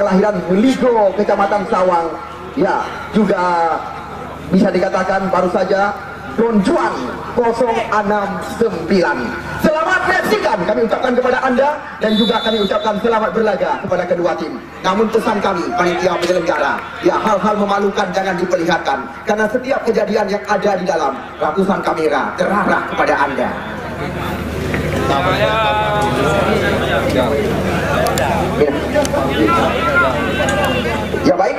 kelahiran Ligo, Kecamatan Sawang. Ya, juga bisa dikatakan baru saja Don Juan 069. Selamat menyaksikan kami ucapkan kepada Anda, dan juga kami ucapkan selamat berlaga kepada kedua tim. Namun pesan kami panitia penyelenggara, ya, hal-hal memalukan jangan diperlihatkan, karena setiap kejadian yang ada di dalam ratusan kamera terarah kepada Anda. Ya baik,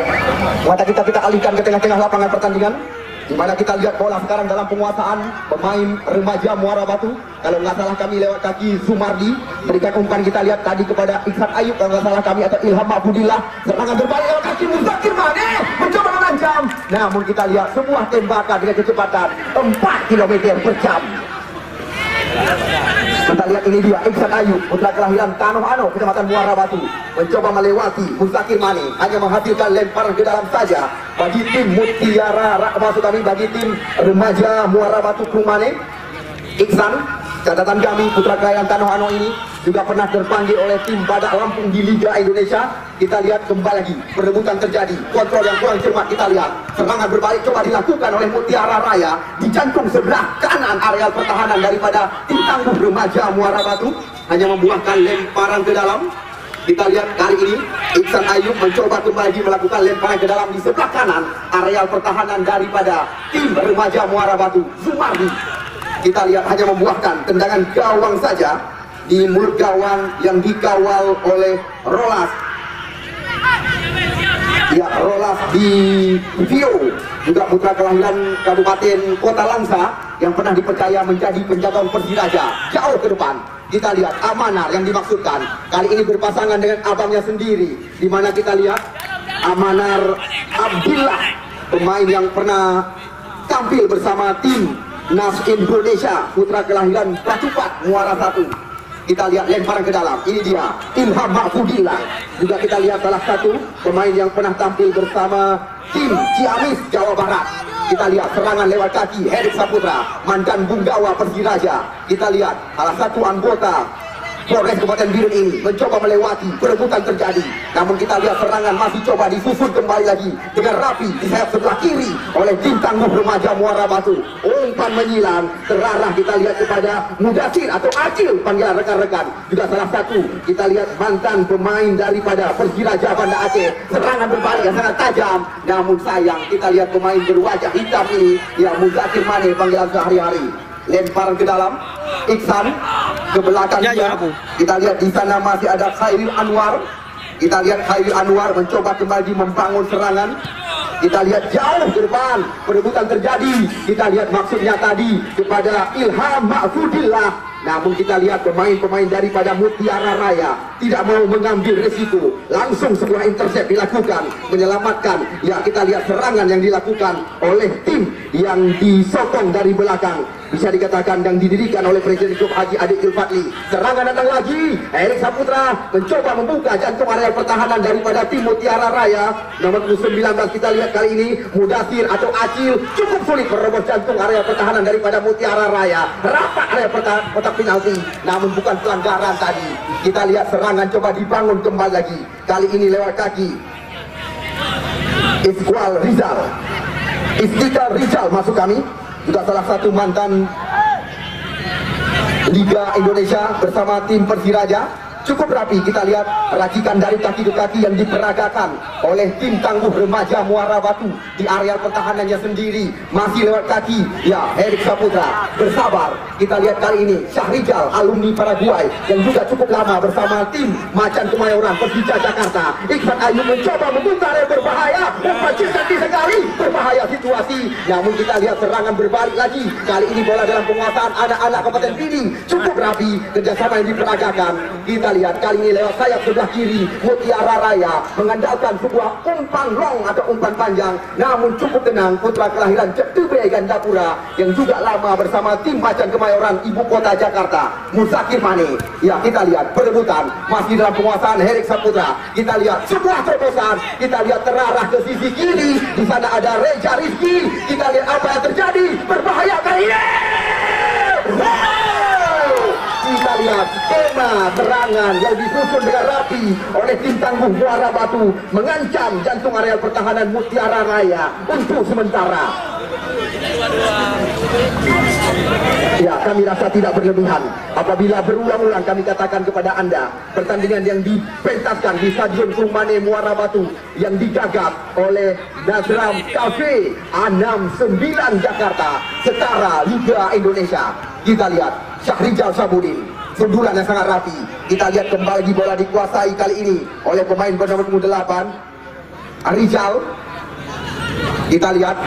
mata kita alihkan ke tengah-tengah lapangan pertandingan, di mana kita lihat bola sekarang dalam penguasaan pemain remaja Muara Batu. Kalau nggak salah kami lewat kaki Sumardi, berikan umpan kita lihat tadi kepada Iksan Ayub, kalau nggak salah kami, atau Ilham Mahfudillah. Serangan berbalik lewat kaki Muzakir Mane, mencoba mengancam, namun kita lihat sebuah tembakan dengan kecepatan 4 km per jam. Kita lihat ini dia Iksan Ayub, putra kelahiran Tanoh Ano, Kecamatan Muara Batu, mencoba melewati Muzakir Mane, hanya menghasilkan lemparan ke dalam saja bagi tim Mutiara, maksud kami bagi tim remaja Muara Batu Kumane. Iksan, catatan kami, putra kelahiran Tanoh Ano ini juga pernah terpanggil oleh tim Badak Lampung di Liga Indonesia. Kita lihat kembali lagi perebutan terjadi, kontrol yang kurang cermat. Kita lihat serangan berbalik coba dilakukan oleh Mutiara Raya di jantung sebelah kanan areal pertahanan daripada tim tangguh remaja Muara Batu, hanya membuahkan lemparan ke dalam. Kita lihat kali ini Iksan Ayub mencoba kembali lagi melakukan lemparan ke dalam di sebelah kanan areal pertahanan daripada tim remaja Muara Batu, Sumardi. Kita lihat hanya membuahkan tendangan gawang saja di mulut gawang yang dikawal oleh Rolas. Ya, Rolas di Vio, juga putra kelahiran Kabupaten Kota Langsa yang pernah dipercaya menjadi penjaga Persiraja jauh ke depan. Kita lihat Amanar yang dimaksudkan kali ini berpasangan dengan abangnya sendiri, di mana kita lihat Amanar Abdillah, pemain yang pernah tampil bersama tim Nas Indonesia, putra kelahiran Pacupat Muara Satu. Kita lihat lemparan ke dalam, ini dia Ilham Mahfudillah, juga kita lihat salah satu pemain yang pernah tampil bersama tim Ciamis Jawa Barat. Kita lihat serangan lewat kaki Herik Saputra, mantan Bunggawa Persiraja. Kita lihat salah satu anggota Polres Kabupaten Biren ini mencoba melewati, perebutan terjadi, namun kita lihat serangan masih coba disusun kembali lagi dengan rapi di sayap sebelah kiri oleh tim tangguh remaja Muara Batu. Umpan menyilang terarah, kita lihat kepada Mudasir atau Acil panggilan rekan-rekan, juga salah satu kita lihat mantan pemain daripada Persiraja Banda Aceh. Serangan berbalik yang sangat tajam, namun sayang kita lihat pemain berwajah hitam ini, ya, Muzakir Mane panggilan sehari-hari. Lemparan ke dalam, Iksan ke belakang dia. Kita lihat di sana masih ada Khairil Anwar. Kita lihat Khairil Anwar mencoba kembali membangun serangan. Kita lihat jauh ke depan, perebutan terjadi. Kita lihat maksudnya tadi kepada Ilham Mahfudillah, namun kita lihat pemain-pemain daripada Mutiara Raya tidak mau mengambil resiko, langsung sebuah intercept dilakukan, menyelamatkan. Ya, kita lihat serangan yang dilakukan oleh tim yang disokong dari belakang, bisa dikatakan yang didirikan oleh Presiden Klub Haji Adik Ilfatli. Serangan datang lagi, Herik Saputra mencoba membuka jantung area pertahanan daripada tim Mutiara Raya. Nomor 19 kita lihat kali ini Mudasir atau Acil cukup sulit merobos jantung area pertahanan daripada Mutiara Raya. Rapat area kotak penalti, namun bukan pelanggaran tadi. Kita lihat serangan coba dibangun kembali lagi, kali ini lewat kaki Istiqlal Rizal masuk kami, juga salah satu mantan Liga Indonesia bersama tim Persiraja. Cukup rapi, kita lihat racikan dari kaki ke kaki yang diperagakan oleh tim tangguh remaja Muara Batu di area pertahanannya sendiri. Masih lewat kaki, ya, Herik Saputra bersabar. Kita lihat kali ini Syahrijal, alumni Paraguay yang juga cukup lama bersama tim Macan Kemayoran Persija Jakarta. Iksan Ayub mencoba membuka area berbahaya, umpan cantik sekali, berbahaya situasi, namun kita lihat serangan berbalik lagi. Kali ini bola dalam penguasaan anak-anak Kabupaten Pidi. Cukup rapi kerjasama yang diperagakan. Kita lihat kali ini lewat sayap sebelah kiri Mutiara Raya mengandalkan sebuah umpan long atau umpan panjang, namun cukup tenang putra kelahiran Cetube Gandapura yang juga lama bersama tim Macan Kemayoran ibu kota Jakarta, Muzakir Mane. Ya, kita lihat perebutan masih dalam penguasaan Herik Saputra. Kita lihat sebuah terobosan, kita lihat terarah ke sisi kiri, di sana ada Reja Rizky. Kita lihat apa yang terjadi, berbahaya kali ini. Kita lihat skema Bagaimana serangan yang disusun dengan rapi oleh tim tangguh Muara Batu mengancam jantung areal pertahanan Mutiara Raya untuk sementara. Ya, kami rasa tidak berlebihan apabila berulang-ulang kami katakan kepada Anda, pertandingan yang dipentaskan di Stadion Kumane Muara Batu yang digagap oleh Nazram Cafe 69 Jakarta setara Liga Indonesia. Kita lihat Syahrijal Sabudin, sundulan yang sangat rapi. Kita lihat kembali lagi bola dikuasai kali ini oleh pemain bernomor 8 Rizal. Kita lihat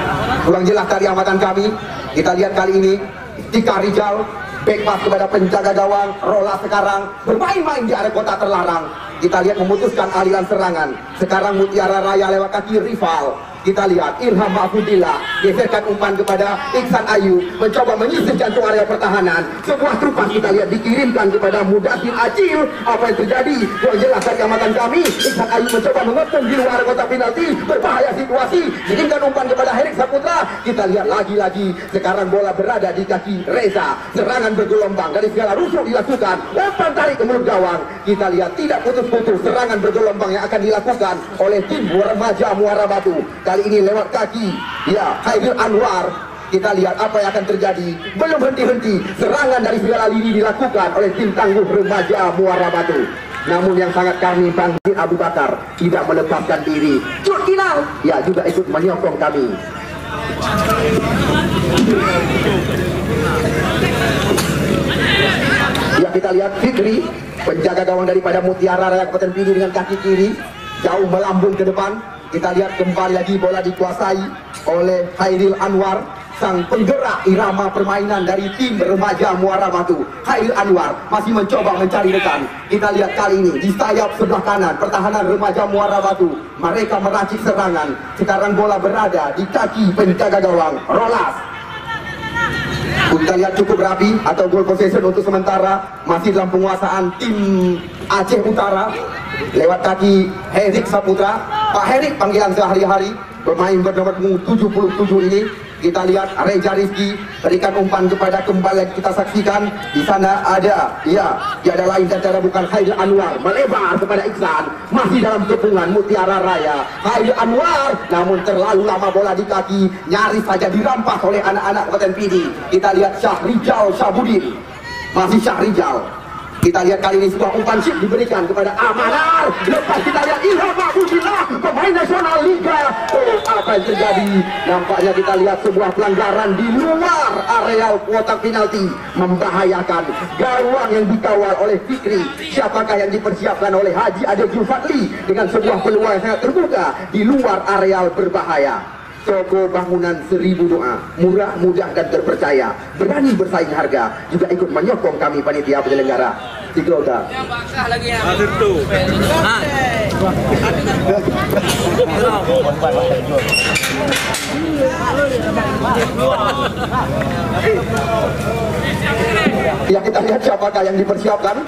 kurang jelas dari amatan kami. Kita lihat kali ini Tika Rizal back pass kepada penjaga gawang Rola sekarang bermain-main di area kotak terlarang. Kita lihat memutuskan aliran serangan. Sekarang Mutiara Raya lewat kaki rival. Kita lihat Irham Mahfudillah geserkan umpan kepada Iksan Ayu, mencoba menyisir jantung area pertahanan. Sebuah trupas kita lihat dikirimkan kepada Mudathir Acil. Apa yang terjadi? Kurang jelas dari amatan kami. Iksan Ayu mencoba mengepung di luar kotak penalti. Berbahaya situasi. Kirimkan umpan kepada Herik Saputra. Kita lihat lagi-lagi sekarang bola berada di kaki Reza. Serangan bergelombang dari segala rusuh dilakukan. Umpan tarik ke mulut gawang. Kita lihat tidak putus-putus serangan bergelombang yang akan dilakukan oleh tim remaja Muara Batu. Kali ini lewat kaki, ya, Khairil Anwar. Kita lihat apa yang akan terjadi. Belum henti-henti, serangan dari segala lini dilakukan oleh tim tangguh remaja Muara Batu. Namun yang sangat kami bangkit Abu Bakar tidak melepaskan diri. Cut Kinal, ya, juga ikut menyokong kami. Ya, kita lihat Fikri, penjaga gawang daripada Mutiara Raya Kabupaten Pidi dengan kaki kiri, jauh melambung ke depan. Kita lihat kembali lagi bola dikuasai oleh Khairil Anwar, sang penggerak irama permainan dari tim remaja Muara Batu. Khairil Anwar masih mencoba mencari rekan. Kita lihat kali ini di sayap sebelah kanan pertahanan remaja Muara Batu. Mereka meracik serangan. Sekarang bola berada di kaki penjaga gawang Rolas. Kita lihat cukup rapi atau goal possession untuk sementara masih dalam penguasaan tim Aceh Utara lewat kaki Herik Saputra. Pak Herik panggilan sehari-hari, pemain bernomor 77 ini. Kita lihat Reza Rizki berikan umpan kepada, kembali lagi kita saksikan di sana ada, ya, tiada lain dan tiada bukan Khairil Anwar melebar kepada Iksan, masih dalam kepungan Mutiara Raya. Khairil Anwar, namun terlalu lama bola di kaki, nyaris saja dirampas oleh anak-anak Kabupaten Pidi. Kita lihat Syahrijal Sabudin, masih Syahrijal. Kita lihat kali ini sebuah umpan chip diberikan kepada Amanar. Lepas kita lihat Ilham Mahfudillah, pemain nasional Liga. Oh, apa yang terjadi? Nampaknya kita lihat sebuah pelanggaran di luar areal kotak penalti, membahayakan gawang yang dikawal oleh Fikri. Siapakah yang dipersiapkan oleh Haji Ade Julfadli dengan sebuah peluang yang sangat terbuka di luar areal berbahaya. Toko bangunan 1000 doa, murah, mudah dan terpercaya, berani bersaing harga, juga ikut menyokong kami panitia penyelenggara. Tiga lagi ya. Ya, kita lihat siapakah yang dipersiapkan.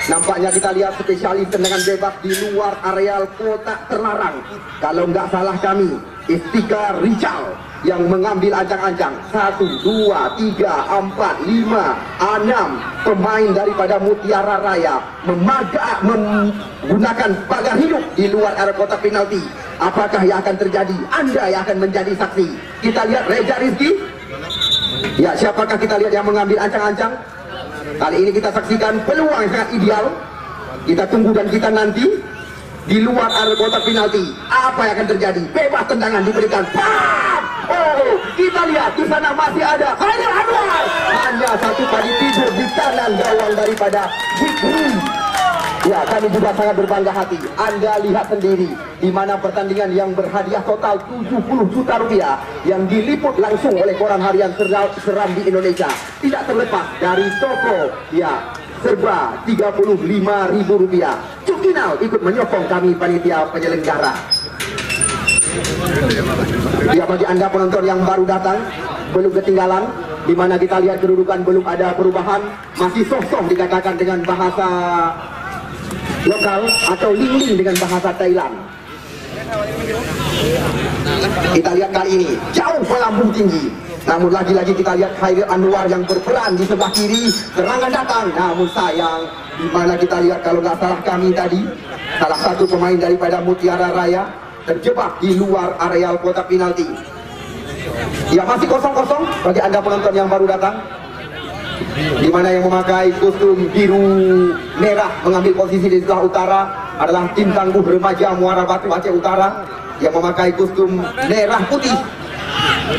Nampaknya kita lihat spesialis tendangan bebas di luar areal kotak terlarang. Kalau nggak salah kami, Istika Rizal yang mengambil ancang-ancang 1, 2, 3, 4, 5, 6 pemain daripada Mutiara Raya menggunakan pagar hidup di luar area kotak penalti. Apakah yang akan terjadi? Anda yang akan menjadi saksi. Kita lihat Reza Rizki. Ya, siapakah kita lihat yang mengambil ancang-ancang? Kali ini kita saksikan peluang yang sangat ideal. Kita tunggu dan kita nanti di luar area kotak penalti. Apa yang akan terjadi? Bebas tendangan diberikan. Bam! Oh, kita lihat di sana masih ada Khairil Anwar. Hanya satu kali tidur di kanan gawang daripada Fikri. Ya, kami juga sangat berbangga hati. Anda lihat sendiri di mana pertandingan yang berhadiah total 70 juta rupiah yang diliput langsung oleh koran harian seram di Indonesia. Tidak terlepas dari toko, ya, serba 35.000 rupiah. Cukinal ikut menyokong kami panitia penyelenggara. Ya, bagi Anda penonton yang baru datang, belum ketinggalan, di mana kita lihat kedudukan belum ada perubahan, masih soh-soh dikatakan dengan bahasa lokal atau ling-ling dengan bahasa Thailand. Kita lihat kali ini jauh melambung tinggi. Namun lagi-lagi kita lihat Khairil Anwar yang berperan di sebelah kiri. Serangan datang, namun sayang, di mana kita lihat kalau nggak salah kami tadi, salah satu pemain daripada Mutiara Raya terjebak di luar areal kotak penalti. Ya, masih kosong-kosong bagi Anda penonton yang baru datang, di mana yang memakai kostum biru merah mengambil posisi di sebelah utara adalah tim tangguh remaja Muara Batu Aceh Utara. Yang memakai kostum merah putih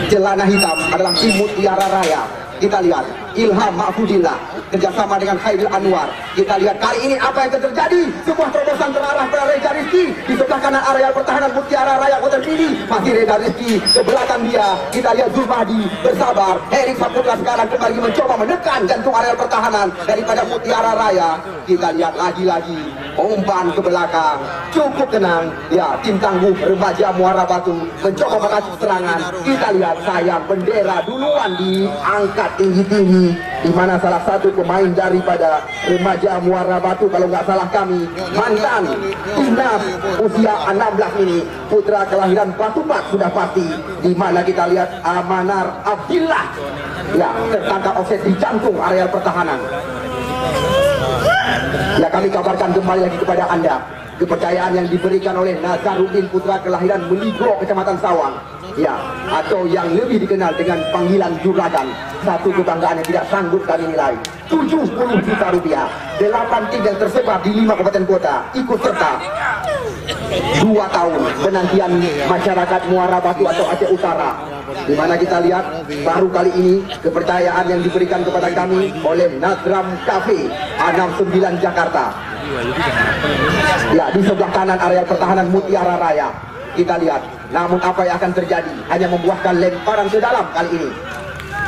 celana hitam adalah tim Mutiara Raya. Kita lihat Ilham Mahfudillah kerjasama dengan Khairil Anwar. Kita lihat kali ini apa yang terjadi. Sebuah terobosan terarah pada Reza Rizky di sebelah kanan areal pertahanan Mutiara Raya Kota Pidi. Masih Reza Rizky ke belakang dia. Kita lihat Zulmahdi bersabar. Erik Saputra sekarang kembali mencoba menekan jantung areal pertahanan daripada Mutiara Raya. Kita lihat lagi-lagi umpan ke belakang, cukup tenang. Ya, tim tangguh remaja Muara Batu mencoba mengacung serangan. Kita lihat sayang bendera duluan diangkat tinggi-tinggi, di mana salah satu pemain daripada remaja Muara Batu, kalau nggak salah kami, mantan timnas usia 16 ini, putra kelahiran Batupak sudah pasti, di mana kita lihat Amanar Abdillah ya tertangkap offset di jantung areal pertahanan. Ya, kami kabarkan kembali lagi kepada Anda kepercayaan yang diberikan oleh Nazaruddin, putra kelahiran Meligro, Kecamatan Sawang, ya, atau yang lebih dikenal dengan panggilan Juragan. Satu kebanggaan yang tidak sanggup kami nilai, 70 juta rupiah. 8 tim yang tersebar di 5 kabupaten kota ikut serta 2 tahun penantian masyarakat Muara Batu atau Aceh Utara, di mana kita lihat baru kali ini kepercayaan yang diberikan kepada kami oleh Nadram Cafe 69 Jakarta. Ya, di sebelah kanan areal pertahanan Mutiara Raya. Kita lihat, namun apa yang akan terjadi hanya membuahkan lemparan ke dalam kali ini.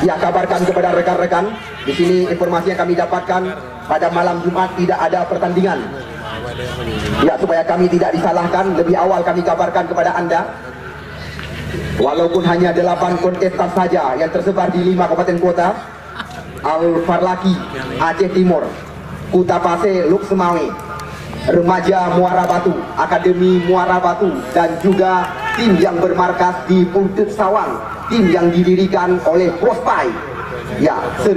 Ya, kabarkan kepada rekan-rekan di sini informasi yang kami dapatkan pada malam Jumat tidak ada pertandingan. Ya, supaya kami tidak disalahkan, lebih awal kami kabarkan kepada Anda, walaupun hanya 8 kontestan saja yang tersebar di 5 kabupaten kota, Al-Farlaki Aceh Timur, Kuta Pase Luksemawe, remaja Muara Batu, Akademi Muara Batu, dan juga tim yang bermarkas di Puntut Sawang, tim yang didirikan oleh Bos Pai. Ya, 1000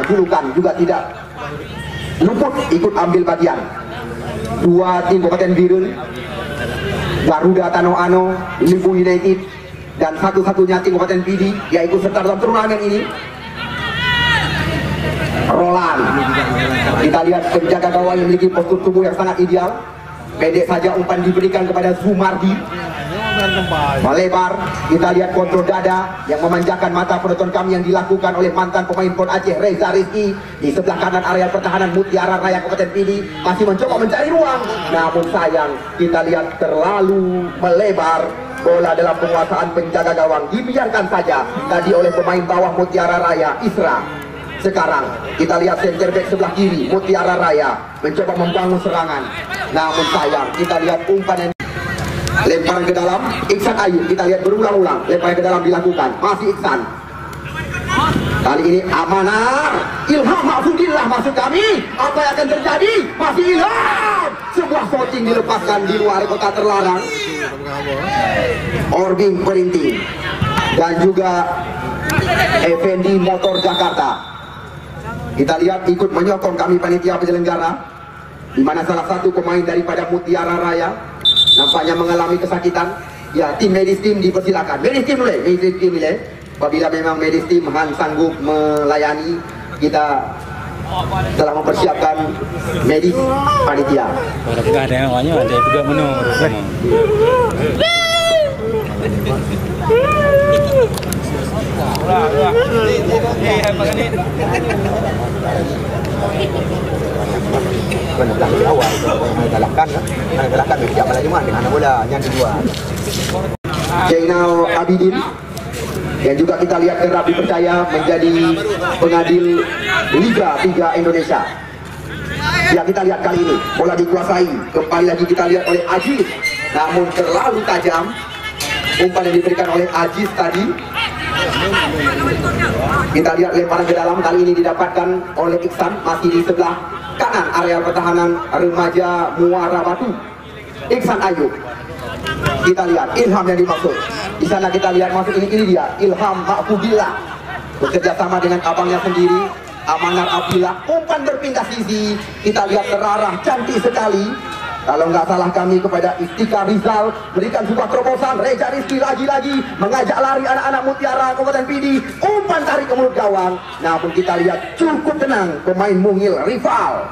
julukan juga tidak luput ikut ambil bagian. 2 tim Kabupaten Birun, Garuda Tanoano, Limbu United, dan satu-satunya tim Kabupaten Pidi yang ikut serta dalam turnamen ini, Roland. Kita lihat penjaga gawang yang memiliki postur tubuh yang sangat ideal. Pendek saja umpan diberikan kepada Zumardi, melebar. Kita lihat kontrol dada yang memanjakan mata penonton kami yang dilakukan oleh mantan pemain PON Aceh Reza Rizky. Di sebelah kanan area pertahanan Mutiara Raya Kabupaten Pidi masih mencoba mencari ruang, namun sayang kita lihat terlalu melebar. Bola dalam penguasaan penjaga gawang dibiarkan saja tadi oleh pemain bawah Mutiara Raya, Isra. Sekarang kita lihat center back sebelah kiri Mutiara Raya mencoba membangun serangan, namun sayang kita lihat umpan yang lemparan ke dalam. Iksan Ayu, kita lihat berulang-ulang lemparan ke dalam dilakukan, masih Iksan. Kali ini Amanar, Ilham Mahfudillah maksud kami. Apa yang akan terjadi? Masih Ilham. Sebuah shooting dilepaskan di luar kota terlarang. Orbing Perinting dan juga Effendi Motor Jakarta. Kita lihat ikut menyokong kami panitia penyelenggara, di mana salah satu pemain daripada Mutiara Raya nampaknya mengalami kesakitan. Ya, tim medis tim dipersilakan. Medis tim boleh, medis tim boleh. Apabila memang medis tim sanggup melayani, kita telah mempersiapkan medis panitia. Ada yang namanya, ada juga menu. Jainal Abidin yang juga kita lihat kerap dipercaya menjadi pengadil Liga 3 Indonesia. Ya, kita lihat kali ini bola dikuasai kembali lagi kita lihat oleh Aziz, namun terlalu tajam umpan yang diberikan oleh Aziz tadi. Kita lihat lemparan ke dalam kali ini didapatkan oleh Iksan, masih di sebelah kanan area pertahanan remaja Muara Batu, Iksan Ayu. Kita lihat Ilham yang dimaksud di sana. Kita lihat masuk ini dia Ilham Mahfudillah bekerja sama dengan abangnya sendiri, Amanar Abdillah. Umpan berpindah sisi, kita lihat terarah, cantik sekali. Kalau nggak salah kami kepada Istika Rizal, berikan sebuah terobosan. Reja Rizky lagi-lagi mengajak lari anak-anak Mutiara Kabupaten Pidi. Umpan tarik ke mulut gawang. Namun kita lihat cukup tenang pemain mungil rival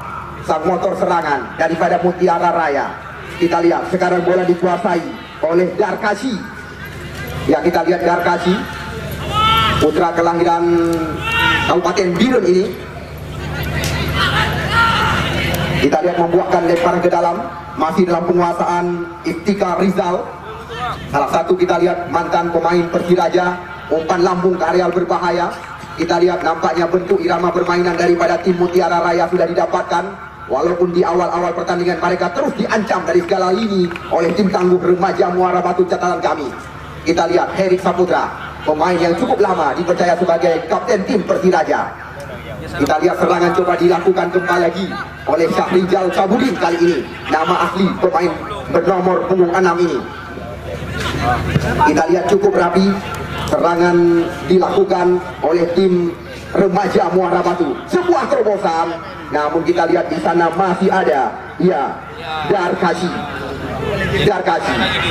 sang motor serangan daripada Mutiara Raya. Kita lihat sekarang bola dikuasai oleh Darkasi. Ya, kita lihat Darkasi, putra kelahiran Kabupaten Birun ini. Kita lihat membuahkan lemparan ke dalam, masih dalam penguasaan Istika Rizal. Salah satu kita lihat mantan pemain Persiraja, umpan lambung ke areal berbahaya. Kita lihat nampaknya bentuk irama permainan daripada tim Mutiara Raya sudah didapatkan. Walaupun di awal-awal pertandingan mereka terus diancam dari segala lini oleh tim tangguh remaja Muara Batu catatan kami. Kita lihat Herik Saputra, pemain yang cukup lama dipercaya sebagai kapten tim Persiraja. Kita lihat serangan coba dilakukan kembali lagi oleh Syahrijal Cabudin kali ini. Nama asli pemain bernomor punggung 6 ini. Kita lihat cukup rapi serangan dilakukan oleh tim remaja Muara Batu. Sebuah terobosan, namun kita lihat di sana masih ada, ya, Darkasi.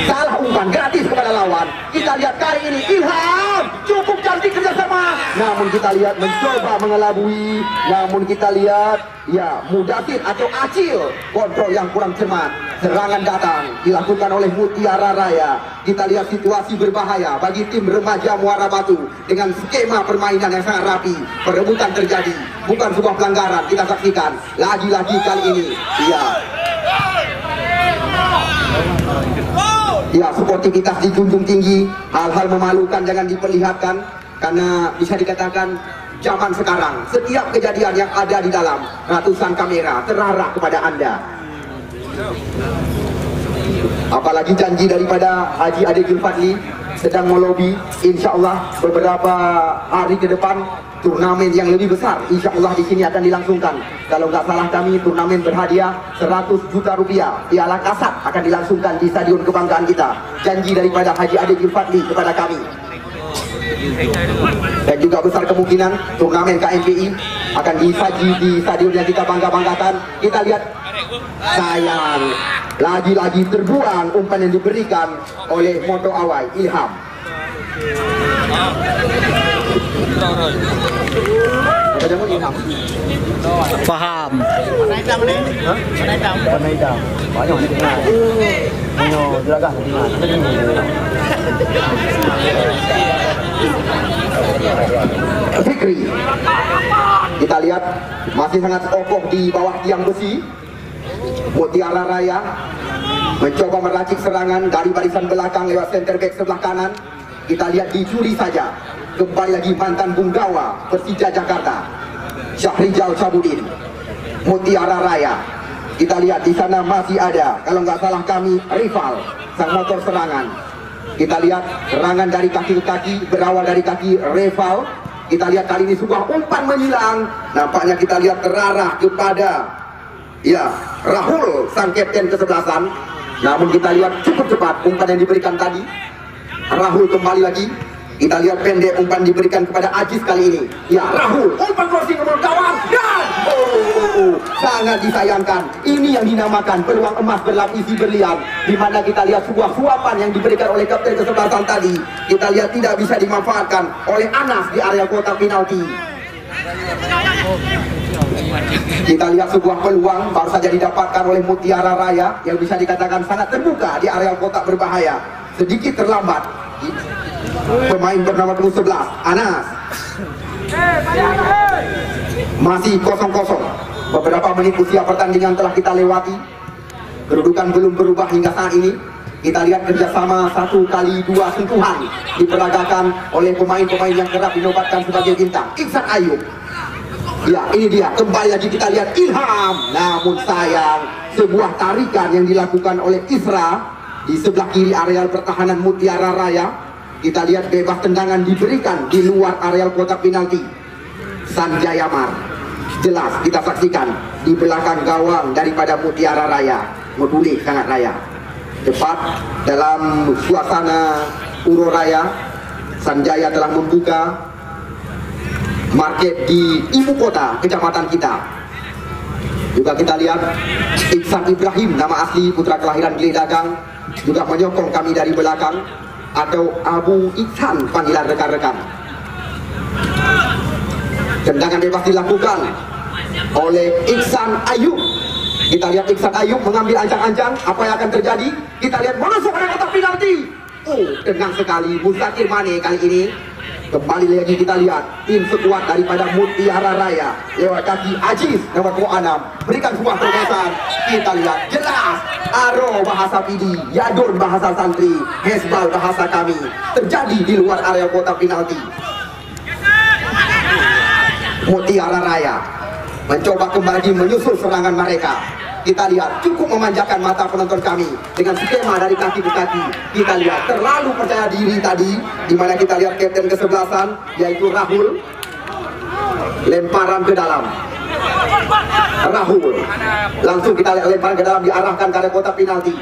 Salah umpan gratis kepada lawan. Kita lihat kali ini Ilham, cukup cantik kerjasama. Namun kita lihat mencoba mengelabui. Namun kita lihat, ya, Mudatir atau Acil, kontrol yang kurang cermat. Serangan datang dilakukan oleh Mutiara Raya. Kita lihat situasi berbahaya bagi tim remaja Muara Batu dengan skema permainan yang sangat rapi. Perebutan terjadi, bukan sebuah pelanggaran. Kita saksikan lagi-lagi kali ini, ya, sportivitas dijunjung tinggi. Hal-hal memalukan jangan diperlihatkan, karena bisa dikatakan zaman sekarang setiap kejadian yang ada di dalam ratusan kamera terarah kepada Anda. Apalagi janji daripada Haji Ade Julfadli sedang melobi, insya Allah beberapa hari ke depan turnamen yang lebih besar insya Allah di sini akan dilangsungkan. Kalau nggak salah kami, turnamen berhadiah 100 juta rupiah, Piala Kasat, akan dilangsungkan di Stadion Kebanggaan kita. Janji daripada Haji Ade Julfadli kepada kami. Dan juga besar kemungkinan turnamen KMPI akan disaji di stadion yang kita bangga-banggakan. Kita lihat, sayang, lagi-lagi terbuang umpan yang diberikan oleh Moto Awai Ilham. Paham. Fikri, kita lihat masih sangat kokoh di bawah tiang besi. Mutiara Raya mencoba meracik serangan dari barisan belakang lewat center back sebelah kanan. Kita lihat dicuri saja. Kembali lagi mantan Bunggawa Persija Jakarta, Syahrijal Cabudin. Mutiara Raya, kita lihat di sana masih ada, kalau nggak salah kami, rival sang motor serangan. Kita lihat serangan dari kaki ke kaki, berawal dari kaki rival. Kita lihat kali ini sebuah umpan menyilang. Nampaknya kita lihat terarah kepada, ya, Rahul, sang kapten kesebelasan. Namun kita lihat cukup cepat umpan yang diberikan tadi. Rahul kembali lagi. Kita lihat pendek umpan diberikan kepada Ajis kali ini. Ya, Rahul, umpan crossing ke mulut gawang. Dan sangat disayangkan. Ini yang dinamakan peluang emas berlapisi berlian, di mana kita lihat sebuah suapan yang diberikan oleh kapten kesebelasan tadi. Kita lihat tidak bisa dimanfaatkan oleh Anas di area kotak penalti. Kita lihat sebuah peluang baru saja didapatkan oleh Mutiara Raya yang bisa dikatakan sangat terbuka di area kotak berbahaya. Sedikit terlambat pemain bernama 11 Anas. Masih 0-0. Beberapa menit usia pertandingan telah kita lewati. Kedudukan belum berubah hingga saat ini. Kita lihat kerjasama 1x2 sentuhan diperagakan oleh pemain-pemain yang kerap dinobatkan sebagai bintang. Iksan Ayub. Ya, ini dia, kembali lagi kita lihat Ilham. Namun sayang, sebuah tarikan yang dilakukan oleh Isra di sebelah kiri areal pertahanan Mutiara Raya. Kita lihat bebas tendangan diberikan di luar areal kotak penalti. Sanjaya Mar, jelas kita saksikan di belakang gawang daripada Mutiara Raya. Meduli sangat raya. Tepat dalam suasana Uro Raya, Sanjaya telah membuka market di ibu kota kecamatan kita. Juga kita lihat Iksan Ibrahim, nama asli putra kelahiran Geledagang, juga menyokong kami dari belakang, atau Abu Iksan panggilan rekan-rekan. Tendangan bebas dilakukan oleh Iksan Ayub. Kita lihat Iksan Ayub mengambil ancang-ancang. Apa yang akan terjadi? Kita lihat menusuk pada kotak penalti. Oh, tenang sekali Muzakir Mane kali ini. Kembali lagi kita lihat tim sekuat daripada Mutiara Raya lewat kaki Aziz nomor 26 berikan sebuah terobosan. Kita lihat jelas Aro bahasa Pidi, Yadun bahasa Santri, Hesbal bahasa kami terjadi di luar area kotak penalti. Mutiara Raya mencoba kembali menyusul serangan mereka. Kita lihat cukup memanjakan mata penonton kami dengan skema dari kaki ke kaki. Kita lihat terlalu percaya diri tadi, di mana kita lihat kapten kesebelasan yaitu Rahul, lemparan ke dalam. Rahul langsung kita lihat lemparan ke dalam diarahkan ke arah kotak penalti.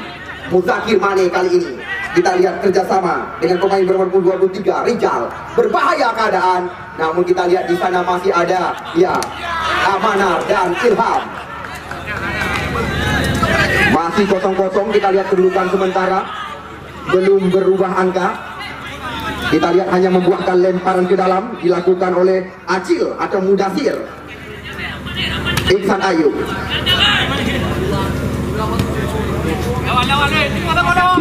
Muzakir Mane kali ini kita lihat kerjasama dengan pemain bernomor 23 Rijal, berbahaya keadaan. Namun kita lihat di sana masih ada ya Amanar dan Ilham. Masih kosong-kosong, kita lihat kedudukan sementara belum berubah angka. Kita lihat hanya membuahkan lemparan ke dalam dilakukan oleh Acil atau Mudasir. Iksan Ayub.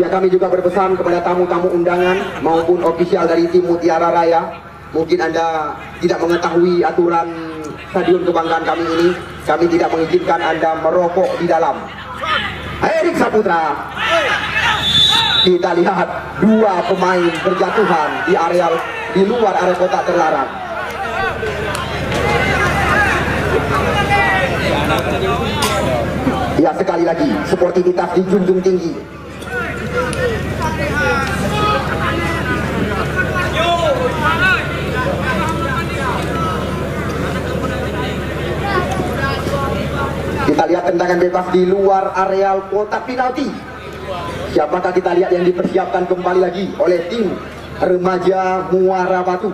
Ya, kami juga berpesan kepada tamu-tamu undangan maupun ofisial dari tim Mutiara Raya. Mungkin Anda tidak mengetahui aturan stadion kebanggaan kami ini. Kami tidak mengizinkan Anda merokok di dalam. Erik Saputra. Kita lihat dua pemain berjatuhan di luar area kotak terlarang. Ya, sekali lagi sportivitas dijunjung tinggi. Kita lihat tendangan bebas di luar areal kotak penalti. Siapakah kita lihat yang dipersiapkan kembali lagi oleh tim remaja Muara Batu.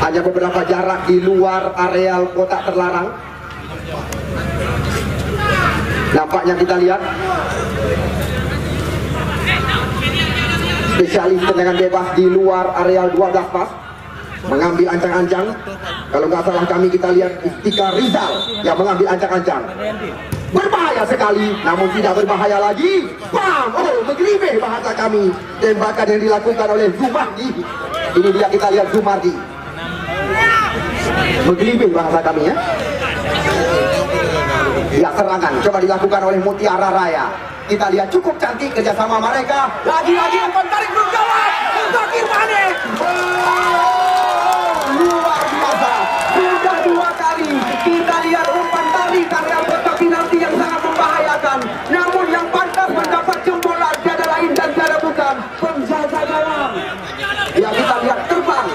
Hanya beberapa jarak di luar areal kotak terlarang. Nampaknya kita lihat spesialis tendangan bebas di luar areal 12 pas mengambil ancang-ancang. Kalau nggak salah kami kita lihat Istika Rizal yang mengambil ancang-ancang. Berbahaya sekali, namun tidak berbahaya lagi. Bam! Oh, mengelibih bahasa kami. Tembakan yang dilakukan oleh Zumardi. Ini dia, kita lihat Zumardi. Mengelibih bahasa kami ya. Ya, serangan coba dilakukan oleh Mutiara Raya. Kita lihat cukup cantik kerjasama mereka. Lagi-lagi umpan tarik belum gawat. Muzakir Mane. Luar biasa. Sudah dua kali kita lihat umpan tarik area kotak penalti yang sangat membahayakan. Namun yang pantas mendapat jempolan tiada lain dan tiada bukan penjaga gawang. Ya, kita lihat terbang.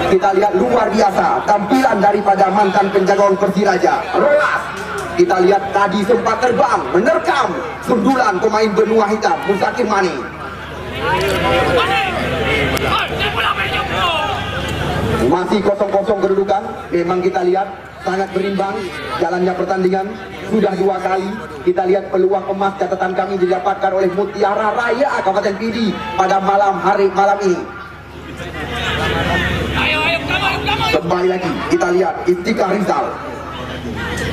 Kita lihat luar biasa tampilan daripada mantan penjaga gawang Persiraja, Rolas. Kita lihat tadi sempat terbang menerkam sundulan pemain benua hitam Muzakir Mane. Masih kosong-kosong kedudukan. Memang kita lihat sangat berimbang jalannya pertandingan. Sudah dua kali kita lihat peluang emas catatan kami didapatkan oleh Mutiara Raya Kabupaten Pidi pada malam ini. Kembali lagi kita lihat Istika Rizal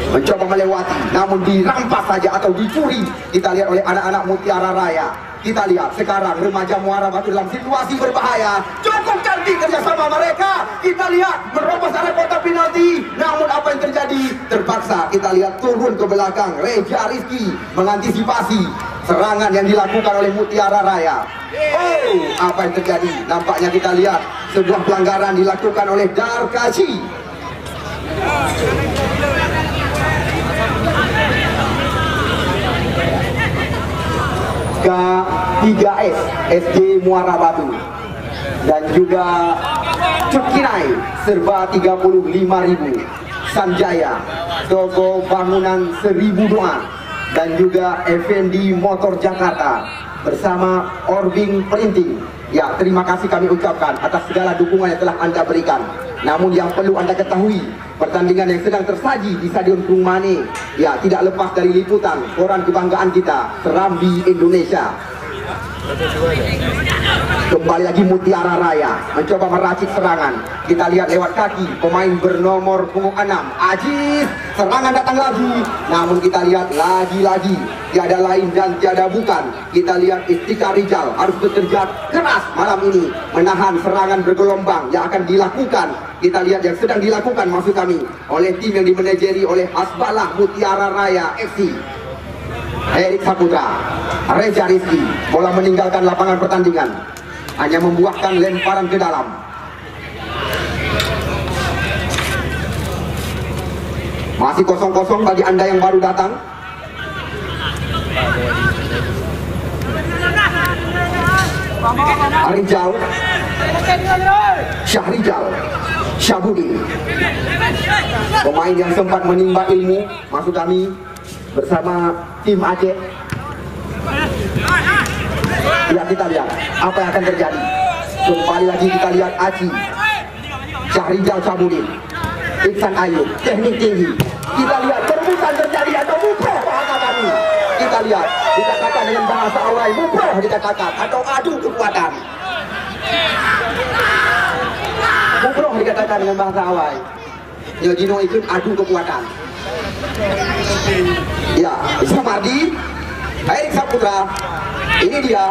mencoba melewati, namun dirampas saja atau dicuri. Kita lihat oleh anak-anak Mutiara Raya. Kita lihat sekarang remaja Muara Batu dalam situasi berbahaya. Cukup cantik kerjasama mereka. Kita lihat merobos area kotak penalti. Namun apa yang terjadi? Terpaksa kita lihat turun ke belakang. Reja Rizky mengantisipasi serangan yang dilakukan oleh Mutiara Raya. Oh, apa yang terjadi? Nampaknya kita lihat sebuah pelanggaran dilakukan oleh Darkaci. K3S SG Muara Batu dan juga Cukinai serba 35.000, Sanjaya Toko Bangunan 1000 Doa dan juga Effendi Motor Jakarta bersama Orbing Printing Ya, terima kasih kami ucapkan atas segala dukungan yang telah Anda berikan. Namun yang perlu Anda ketahui, pertandingan yang sedang tersaji di Stadion Krung Mane, ya, tidak lepas dari liputan koran kebanggaan kita, Serambi Indonesia. Kembali lagi Mutiara Raya mencoba meracik serangan. Kita lihat lewat kaki pemain bernomor punggung 6 Aziz. Serangan datang lagi. Namun kita lihat lagi-lagi tiada lain dan tiada bukan. Kita lihat Iftikar Rijal harus bekerja keras malam ini menahan serangan bergelombang yang akan dilakukan. Kita lihat yang sedang dilakukan maksud kami oleh tim yang dimanajeri oleh Hasbalah Mutiara Raya FC. Erik Saputra, Reza Rizky, bola meninggalkan lapangan pertandingan, hanya membuahkan lemparan ke dalam. Masih kosong-kosong bagi Anda yang baru datang. Rijal, Syahrijal, Syahbudin, pemain yang sempat menimba ilmu, maksud kami bersama tim Aceh. Ya, kita lihat apa yang akan terjadi. Kembali lagi kita lihat Aci, Syahrijal Syahbudin, Iksan Ayub, teknik tinggi. Kita lihat perebutan terjadi atau muproh bahasa kami. Kita lihat, dikatakan dengan bahasa awal muproh dikatakan atau adu kekuatan. Muproh dikatakan dengan bahasa awal. Yojino ikut adu kekuatan. Ya, Sumardi, Erik Saputra, ini dia.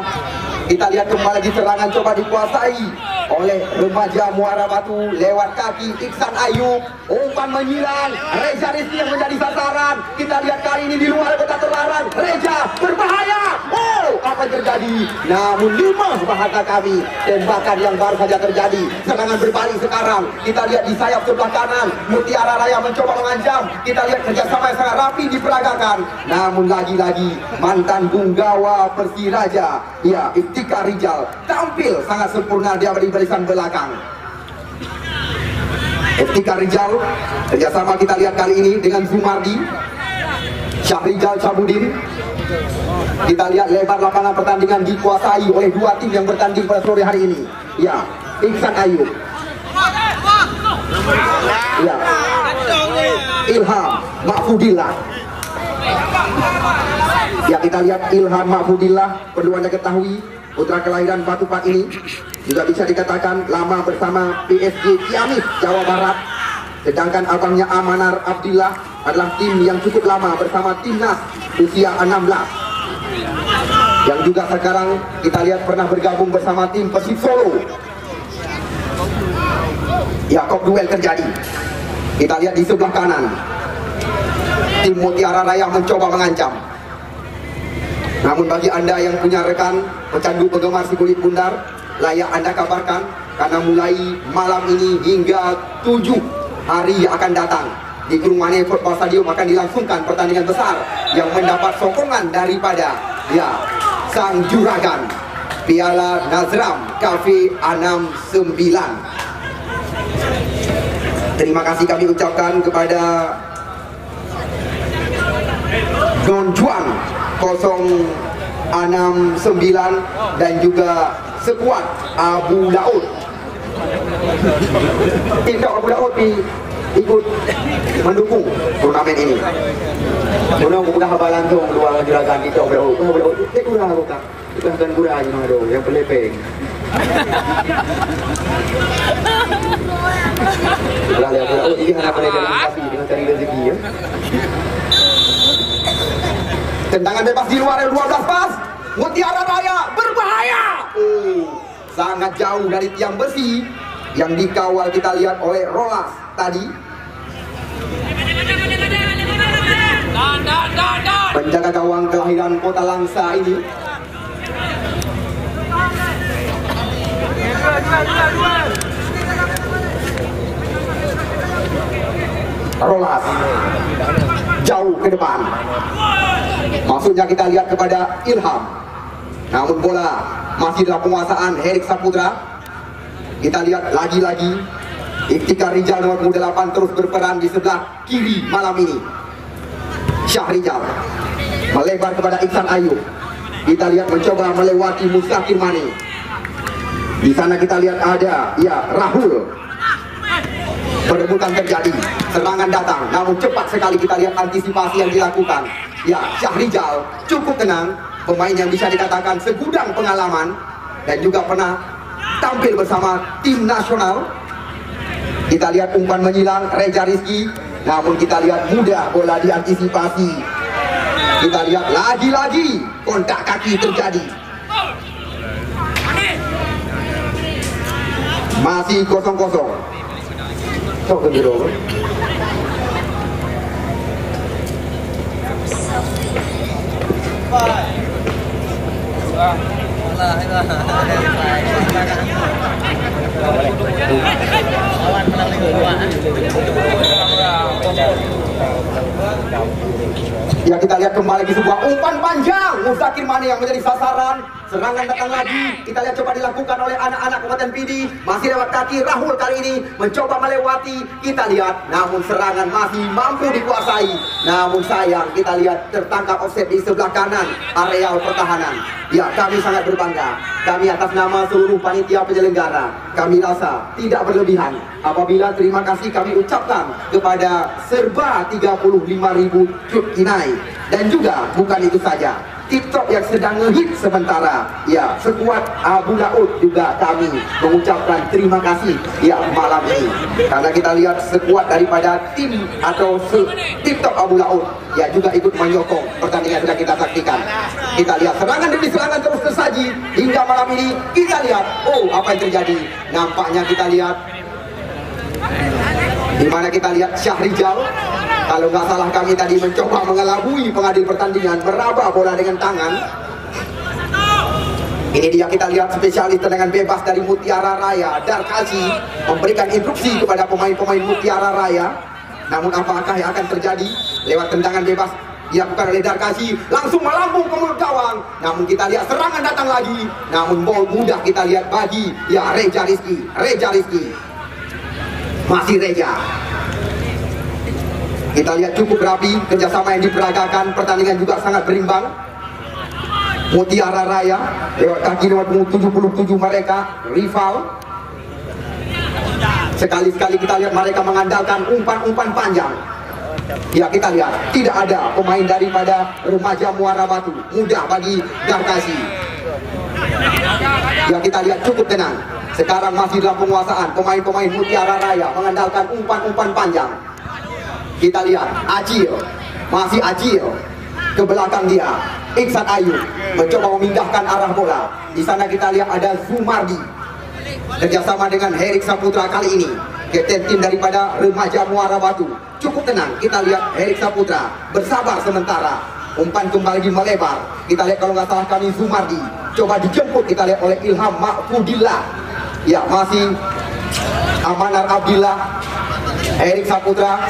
Kita lihat kembali lagi serangan coba dikuasai oleh remaja Muara Batu lewat kaki Iksan Ayub. Umpan menyilang, Reza Rizky yang menjadi sasaran. Kita lihat kali ini di luar kotak terlarang. Reza berbahaya. Oh, apa yang terjadi? Namun 5 bahasa kami. Tembakan yang baru saja terjadi. Serangan berbalik sekarang. Kita lihat di sayap sebelah kanan, Mutiara Raya mencoba mengancam. Kita lihat kerjasama yang sangat rapi diperagakan. Namun lagi-lagi mantan Bunggawa Persiraja, ya, Iftikar Rijal tampil sangat sempurna dia di barisan belakang. Iftikar Rijal kerjasama kita lihat kali ini dengan Sumardi, Syahrijal Syahbudin. Kita lihat lebar lapangan pertandingan dikuasai oleh 2 tim yang bertanding pada sore hari ini. Ya, Iksan Ayub, ya, Ilham Mahfudillah. Ya, kita lihat Ilham Mahfudillah, perlu Anda ketahui putra kelahiran Batupat ini juga bisa dikatakan lama bersama PSG Ciamis Jawa Barat. Sedangkan abangnya Amanar Abdillah adalah tim yang cukup lama bersama timnas usia 16, yang juga sekarang kita lihat pernah bergabung bersama tim Persib Solo. Ya, kok duel terjadi. Kita lihat di sebelah kanan tim Mutiara Raya mencoba mengancam. Namun bagi Anda yang punya rekan pecandu penggemar si kulit bundar, layak Anda kabarkan karena mulai malam ini hingga 7 hari akan datang di Krung Mane Football Stadium akan dilangsungkan pertandingan besar yang mendapat sokongan daripada, ya, sang juragan Piala Nazram Cafe 69. Terima kasih kami ucapkan kepada Don Juan 069 dan juga sekuat Abu Daud. Tidak Abu Daud ikut mendukung turnamen ini. Mudah-mudahan habalan dong dua juragan kita Abu Daud. Abu Daud itu kurang bukan. Itu kan kurang yang pelepeng. Lah ya Abu Daud ini hanya mereka dengan cari rezeki ya. Tendangan bebas di luar 12 pas. Mutiara Raya berbahaya. Sangat jauh dari tiang besi yang dikawal kita lihat oleh Rolas tadi. Penjaga gawang kelahiran Kota Langsa ini. Rolas jauh ke depan. Maksudnya kita lihat kepada Ilham. Namun bola masih dalam penguasaan Erik Saputra. Kita lihat lagi-lagi Iftikar Rijal nomor 8 terus berperan di sebelah kiri malam ini. Syahrijal melebar kepada Iksan Ayub. Kita lihat mencoba melewati Mustaqim Mane. Di sana kita lihat ada, ya, Rahul. Perebutan terjadi, serangan datang, namun cepat sekali kita lihat antisipasi yang dilakukan. Ya, Syahrizal cukup tenang, pemain yang bisa dikatakan segudang pengalaman dan juga pernah tampil bersama tim nasional. Kita lihat umpan menyilang Reza Rizky, namun kita lihat mudah bola diantisipasi. Kita lihat lagi-lagi kontak kaki terjadi. Masih 0-0. Coba biru. Ya, kita lihat kembali di sebuah umpan panjang Muzakir Mane yang menjadi sasaran. Serangan datang lagi, kita lihat coba dilakukan oleh anak-anak Kabupaten Pidi. Masih lewat kaki Rahul kali ini mencoba melewati. Kita lihat, namun serangan masih mampu dikuasai. Namun sayang, kita lihat tertangkap offset di sebelah kanan areal pertahanan. Ya, kami sangat berbangga. Kami atas nama seluruh panitia penyelenggara, kami rasa tidak berlebihan apabila terima kasih kami ucapkan kepada serba 35.000 klub Inai. Dan juga bukan itu saja, TikTok yang sedang ngehit sementara, ya, sekuat Abu Laut juga kami mengucapkan terima kasih ya malam ini, karena kita lihat sekuat daripada tim atau TikTok Abu Laut ya juga ikut menyokong pertandingan yang sedang kita saksikan. Kita lihat serangan demi serangan terus tersaji hingga malam ini. Kita lihat, oh, apa yang terjadi? Nampaknya kita lihat di mana kita lihat Syahrizal, kalau nggak salah kami tadi mencoba mengelabui pengadil pertandingan, meraba bola dengan tangan. Ini dia, kita lihat spesialis tendangan bebas dari Mutiara Raya, Darkazi, memberikan instruksi kepada pemain-pemain Mutiara Raya. Namun apakah yang akan terjadi? Lewat tendangan bebas dilakukan oleh Darkazi, langsung melambung ke mulut gawang. Namun kita lihat serangan datang lagi, namun ball mudah kita lihat bagi ya Reza Rizky. Masih Reza. Kita lihat cukup rapi kerjasama yang diperagakan, pertandingan juga sangat berimbang. Mutiara Raya lewat kaki nomor 77 mereka, rival. Sekali-sekali kita lihat mereka mengandalkan umpan-umpan panjang. Ya, kita lihat tidak ada pemain daripada Remaja Muara Batu, mudah bagi Darkazi. Ya, kita lihat cukup tenang. Sekarang masih dalam penguasaan pemain-pemain Mutiara Raya mengandalkan umpan-umpan panjang. Kita lihat Acil, masih Acil ke belakang dia. Iksan Ayub mencoba memindahkan arah bola. Di sana kita lihat ada Zumardi kerjasama dengan Herik Saputra kali ini, kapten tim daripada Remaja Muara Batu. Cukup tenang, kita lihat Herik Saputra bersabar sementara. Umpan kembali melebar. Kita lihat kalau nggak salah kami Zumardi coba dijemput, kita lihat oleh Ilham Mahfudillah. Ya, masih Amanar Abdillah, Herik Saputra.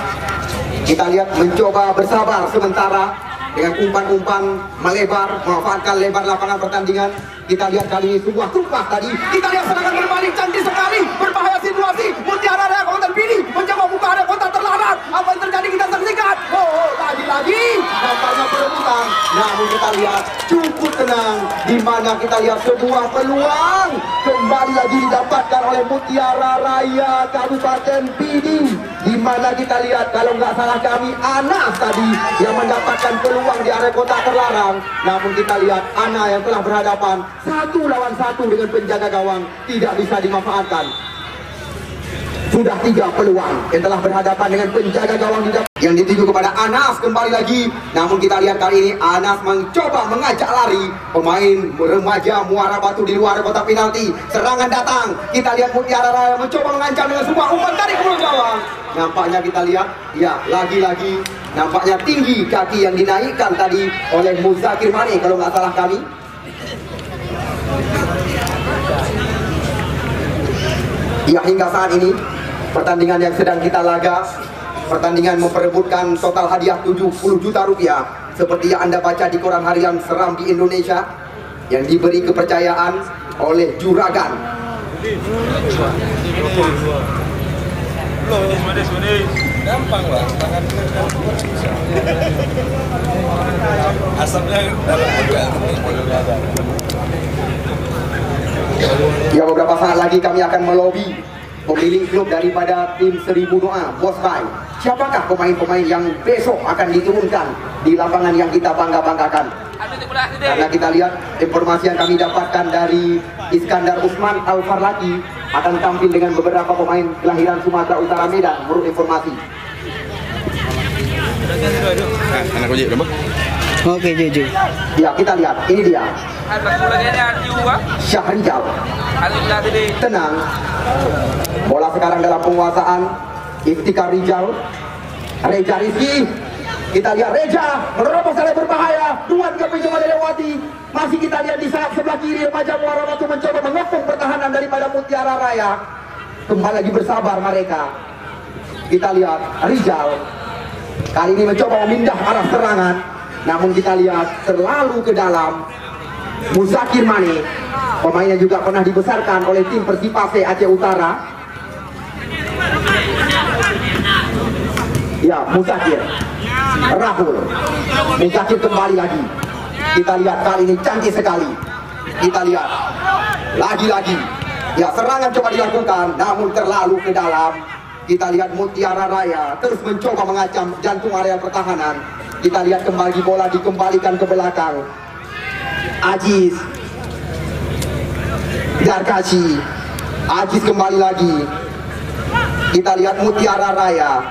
Kita lihat mencoba bersabar sementara dengan umpan-umpan melebar, memanfaatkan lebar lapangan pertandingan. Kita lihat kali ini sebuah tumpah tadi. Kita lihat serangan berbalik cantik sekali, berbahaya situasi. Mutiara Raya Kabupaten Pidi mencoba buka area kontak terlarang. Apa yang terjadi kita saksikan. Oh, lagi-lagi nampaknya perebutan. Namun kita lihat cukup tenang, di mana kita lihat sebuah peluang kembali lagi didapatkan oleh Mutiara Raya Kabupaten Pidi. Di mana kita lihat kalau nggak salah kami Anas tadi yang mendapatkan peluang di area kotak terlarang. Namun kita lihat Ana yang telah berhadapan 1 lawan 1 dengan penjaga gawang tidak bisa dimanfaatkan. Sudah 3 peluang yang telah berhadapan dengan penjaga gawang yang dituju kepada Anas kembali lagi. Namun kita lihat kali ini Anas mencoba mengajak lari pemain Remaja Muara Batu di luar kotak penalti. Serangan datang, kita lihat Mutiara Raya mencoba mengancam dengan sebuah umpan tarik ke mulut gawang. Nampaknya kita lihat, ya lagi-lagi nampaknya tinggi kaki yang dinaikkan tadi oleh Muzakir Mane kalau nggak salah kami. Ya, hingga saat ini pertandingan yang sedang kita laga, pertandingan memperebutkan total hadiah 70 juta rupiah seperti yang Anda baca di koran harian Seram di Indonesia yang diberi kepercayaan oleh Juragan. Gampang lah, asapnya dalam juga. Ya, beberapa saat lagi kami akan melobi pemilik klub daripada tim Seribu Doa, Bos Bai. Siapakah pemain-pemain yang besok akan diturunkan di lapangan yang kita bangga-banggakan? Karena kita lihat informasi yang kami dapatkan dari Iskandar Usman Al-Farlaki akan tampil dengan beberapa pemain kelahiran Sumatera Utara Medan, menurut informasi. Anak ojek berapa? Oke, Jojo. Ya, kita lihat, ini dia Syahrijal. Tenang. Bola sekarang dalam penguasaan Iftikar Rijal. Reja Rizky. Kita lihat Reja menerobos area berbahaya. Duan keping coba dilewati. Masih kita lihat di sebelah kiri remaja Muara Batu mencoba mengepung pertahanan daripada Mutiara Raya. Kembali lagi bersabar mereka. Kita lihat Rijal kali ini mencoba memindah arah serangan, namun kita lihat terlalu ke dalam. Muzakir Mane, pemainnya juga pernah dibesarkan oleh tim Persipase Aceh Utara. Ya, Muzakir. Rahul. Muzakir kembali lagi. Kita lihat kali ini cantik sekali. Kita lihat lagi-lagi. Ya, serangan coba dilakukan, namun terlalu ke dalam. Kita lihat Mutiara Raya terus mencoba mengacam jantung area pertahanan. Kita lihat kembali bola dikembalikan ke belakang. Aziz Darkashi. Aziz kembali lagi. Kita lihat Mutiara Raya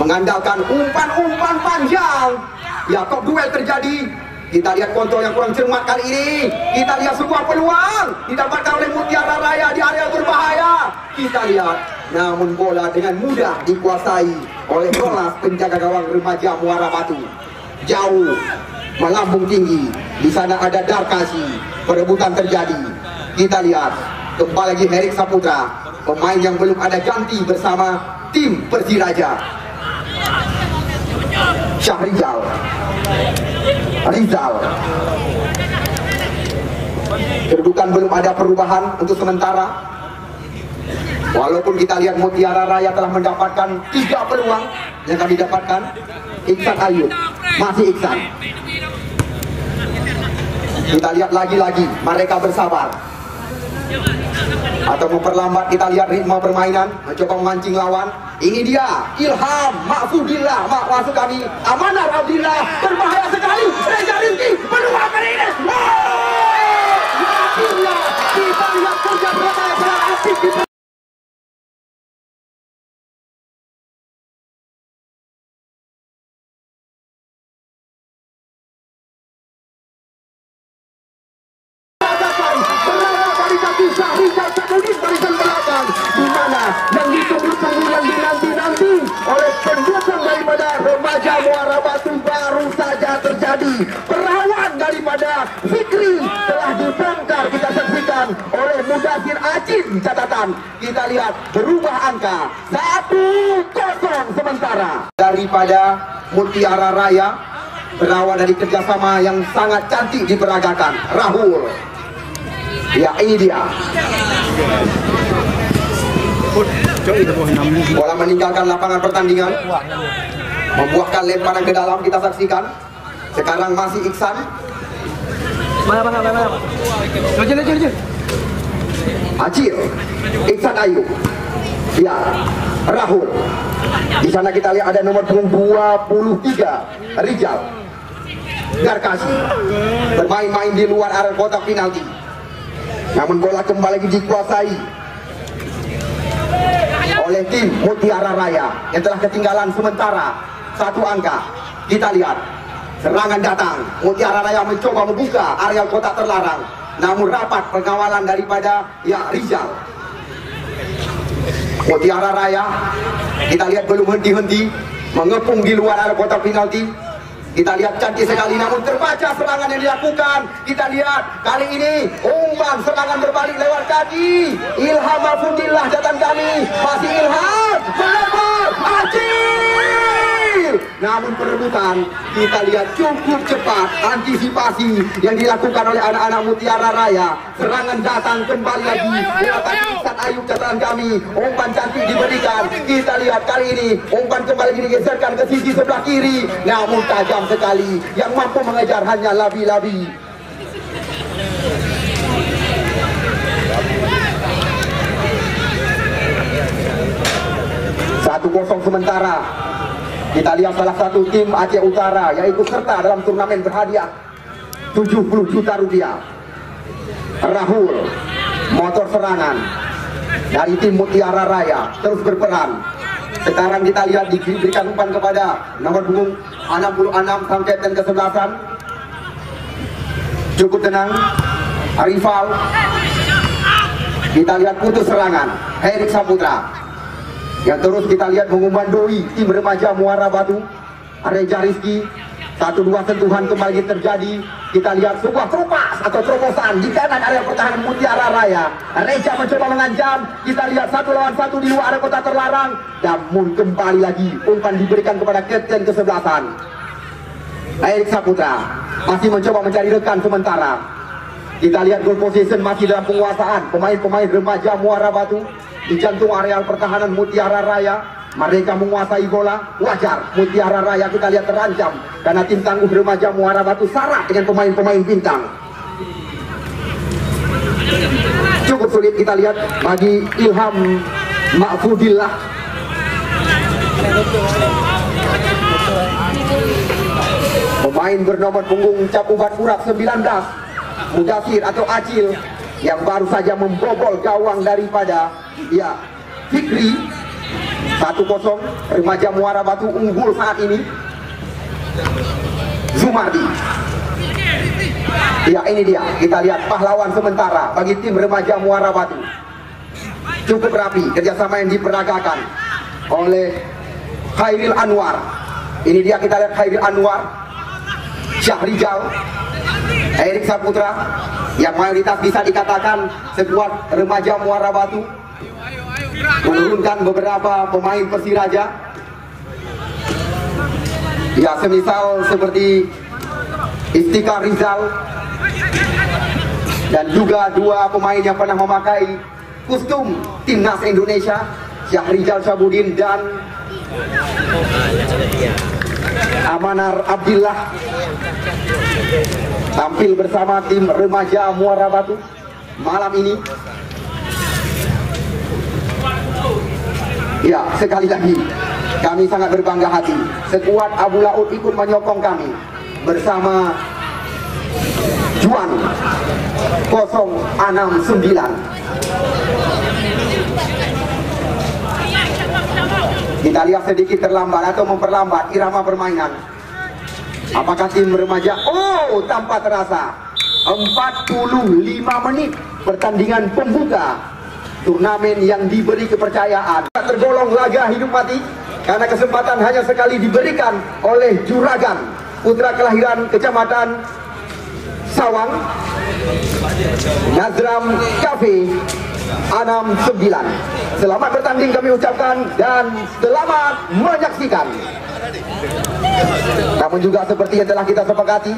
mengandalkan umpan-umpan panjang. Ya, kok duel terjadi. Kita lihat kontrol yang kurang cermat kali ini. Kita lihat sebuah peluang didapatkan oleh Mutiara Raya di area berbahaya. Kita lihat, namun bola dengan mudah dikuasai oleh Rolas, penjaga gawang remaja Muara Batu. Jauh, melambung tinggi. Di sana ada Darkashi. Perebutan terjadi. Kita lihat kembali lagi Herik Saputra, pemain yang belum ada ganti bersama tim Persiraja. Syahrijal, Rizal. Kedudukan belum ada perubahan untuk sementara. Walaupun kita lihat Mutiara Raya telah mendapatkan 3 peluang yang kami dapatkan. Iksan Ayub, masih Iksan. Kita lihat lagi-lagi mereka bersabar atau memperlambat. Kita lihat ritme permainan, mencoba memancing lawan. Ini dia Ilham Mahfudillah, maksud kami Amanar Abdillah. Berbahaya sekali. Reja Rizky peluang kali ini. Akhirnya kita lihat kerja mereka yang sangat aktif di Syahrijal Sakudin barisan belakang, di mana yang ditunggu-tunggu yang dinanti-nanti oleh pendukung daripada remaja Muara Batu baru saja terjadi. Perawan daripada Fikri telah dibongkar, kita saksikan oleh Mudasir Acin. Catatan kita lihat berubah angka 1-0 sementara daripada Mutiara Raya, berawal dari kerjasama yang sangat cantik diperagakan. Rahul. Ya, ini dia. Bola meninggalkan lapangan pertandingan, membuahkan lemparan ke dalam, kita saksikan. Sekarang masih Iksan. Acil, Iksan Ayub. Ya, Rahul. Di sana kita lihat ada nomor punggung 23, Rijal. Darkashi bermain-main di luar area kotak penalti. Namun bola kembali lagi dikuasai oleh tim Mutiara Raya yang telah ketinggalan sementara 1 angka. Kita lihat serangan datang. Mutiara Raya mencoba membuka area kotak terlarang, namun rapat pengawalan daripada Rizal. Mutiara Raya kita lihat belum henti-henti mengepung di luar area kotak penalti. Kita lihat cantik sekali, namun terbaca serangan yang dilakukan. Kita lihat kali ini umpan serangan berbalik lewat kaki. Ilham Mahfudillah catatan kami, masih Ilham melebar Acil. Namun perebutan kita lihat cukup cepat, antisipasi yang dilakukan oleh anak-anak Mutiara Raya. Serangan datang kembali lagi lewat kaki Iksan Ayub catatan kami. Umpan cantik diberikan. Kita lihat kali ini umpan kembali digeserkan ke sisi sebelah kiri, namun tajam sekali. Yang mampu mengejar hanya Labi-Labi. 1-0 sementara. Kita lihat salah satu tim Aceh Utara yang ikut serta dalam turnamen berhadiah 70 juta rupiah. Rahul, motor serangan dari tim Mutiara Raya terus berperan. Sekarang kita lihat diberikan umpan kepada nomor punggung 66 sang kapten kesebelasan. Cukup tenang, rival. Kita lihat putus serangan Erik Saputra yang terus kita lihat mengumandoi tim remaja Muara Batu. Reja Rizky, 1-2 sentuhan kembali terjadi. Kita lihat sebuah teropas atau terobosan di kanan area pertahanan Mutiara Raya. Reja mencoba mengancam. Kita lihat 1 lawan 1 di luar area kota terlarang. Namun kembali lagi umpan diberikan kepada kapten kesebelasan. Erik Saputra masih mencoba mencari rekan sementara. Kita lihat goal position masih dalam penguasaan pemain-pemain remaja Muara Batu di jantung areal pertahanan Mutiara Raya. Mereka menguasai bola. Wajar Mutiara Raya kita lihat terancam karena tim tangguh remaja Muara Batu syarat dengan pemain-pemain bintang. Cukup sulit kita lihat bagi Ilham Mahfudillah. Pemain bernomor punggung cap ubat urat 19, Mudasir atau Acil, yang baru saja membobol gawang daripada Fikri. 1-0 remaja Muara Batu unggul saat ini. Zumardi. Ya, ini dia. Kita lihat pahlawan sementara bagi tim remaja Muara Batu. Cukup rapi kerjasama yang diperagakan oleh Khairil Anwar. Ini dia, kita lihat Khairil Anwar, Syahrijal, Erik Saputra, yang mayoritas bisa dikatakan sekuat remaja Muara Batu, menurunkan beberapa pemain Persiraja. Ya, semisal seperti Istika Rizal dan juga 2 pemain yang pernah memakai kostum timnas Indonesia, Syahrijal Syabudin dan Amanar Abdillah, tampil bersama tim remaja Muara Batu malam ini. Ya, sekali lagi kami sangat berbangga hati. Sekuat Abu Laut ikut menyokong kami bersama Juan 069. Kita lihat sedikit terlambat atau memperlambat irama permainan. Apakah tim remaja? Oh, tanpa terasa 45 menit pertandingan pembuka turnamen yang diberi kepercayaan. Tergolong laga hidup mati karena kesempatan hanya sekali diberikan oleh Juragan, putra kelahiran Kecamatan Sawang, Nazram Cafe 69. Selamat bertanding kami ucapkan dan selamat menyaksikan. Namun juga seperti yang telah kita sepakati,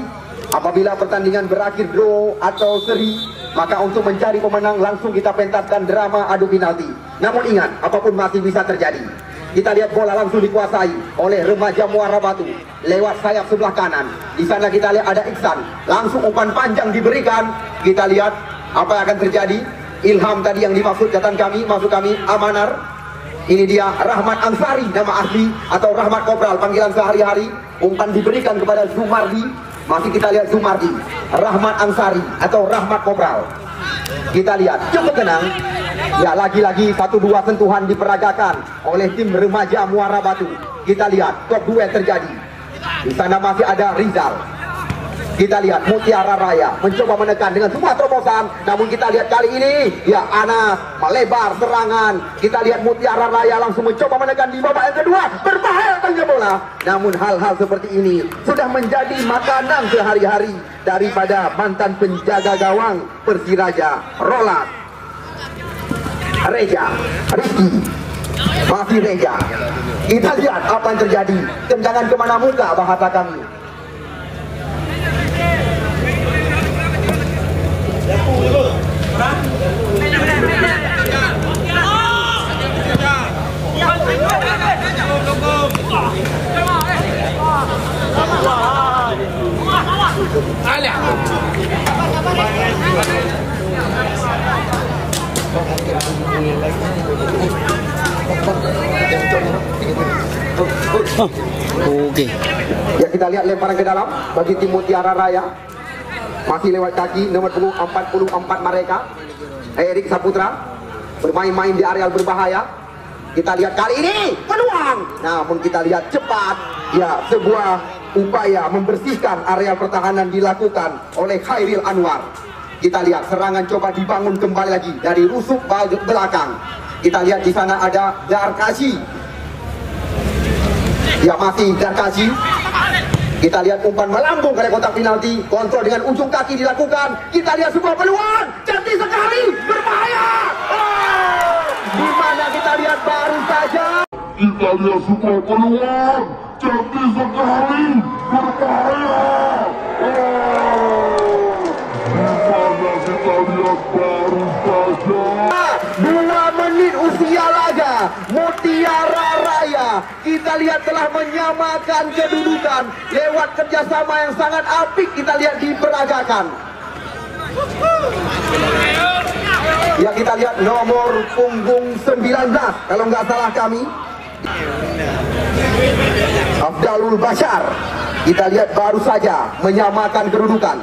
apabila pertandingan berakhir draw atau seri, maka untuk mencari pemenang langsung kita pentaskan drama adu penalti. Namun ingat, apapun masih bisa terjadi. Kita lihat bola langsung dikuasai oleh remaja Muara Batu lewat sayap sebelah kanan. Di sana kita lihat ada Iksan, langsung umpan panjang diberikan. Kita lihat apa yang akan terjadi. Ilham tadi yang dimaksud catatan kami, maksud kami Amanar. Ini dia Rahmat Ansari, nama asli atau Rahmat Kopral panggilan sehari-hari. Umpan diberikan kepada Zumardi. Masih kita lihat Zumardi, Rahmat Ansari atau Rahmat Kopral. Kita lihat cukup tenang. Ya, lagi-lagi 1-2 sentuhan diperagakan oleh tim remaja Muara Batu. Kita lihat top duel terjadi. Di sana masih ada Rizal. Kita lihat Mutiara Raya mencoba menekan dengan sebuah terobosan. Namun kita lihat kali ini, ya, Anas melebar serangan. Kita lihat Mutiara Raya langsung mencoba menekan di babak yang kedua. Berbahaya tangga bola. Namun hal-hal seperti ini sudah menjadi makanan sehari-hari daripada mantan penjaga gawang Persiraja, Roland. Reja Rizky, masih Reja. Kita lihat apa yang terjadi. Tendangan kemana muka bahasa kami. Alia. Oke. Ya, kita lihat lemparan ke dalam bagi tim Mutiara Raya. Masih lewat kaki nomor 44 mereka, Erik Saputra, bermain-main di areal berbahaya. Kita lihat kali ini peluang, namun kita lihat cepat. Ya, sebuah upaya membersihkan areal pertahanan dilakukan oleh Khairil Anwar. Kita lihat serangan coba dibangun kembali lagi dari rusuk belakang. Kita lihat di sana ada Darkazi. Ya, masih Darkazi. Kita lihat umpan melambung ke kotak penalti, kontrol dengan ujung kaki dilakukan. Kita lihat sebuah peluang, cantik sekali, berbahaya. Oh, di mana kita lihat baru saja. Kita lihat sebuah peluang, cantik sekali, berbahaya. Oh, di mana kita lihat baru saja. 2 menit usia laga, Mutiara Raya kita lihat telah menyamakan kedudukan lewat kerjasama yang sangat apik. Kita lihat diperagakan. Ya, kita lihat nomor punggung 19 kalau nggak salah kami, Afdalul Bashar. Kita lihat baru saja menyamakan kedudukan.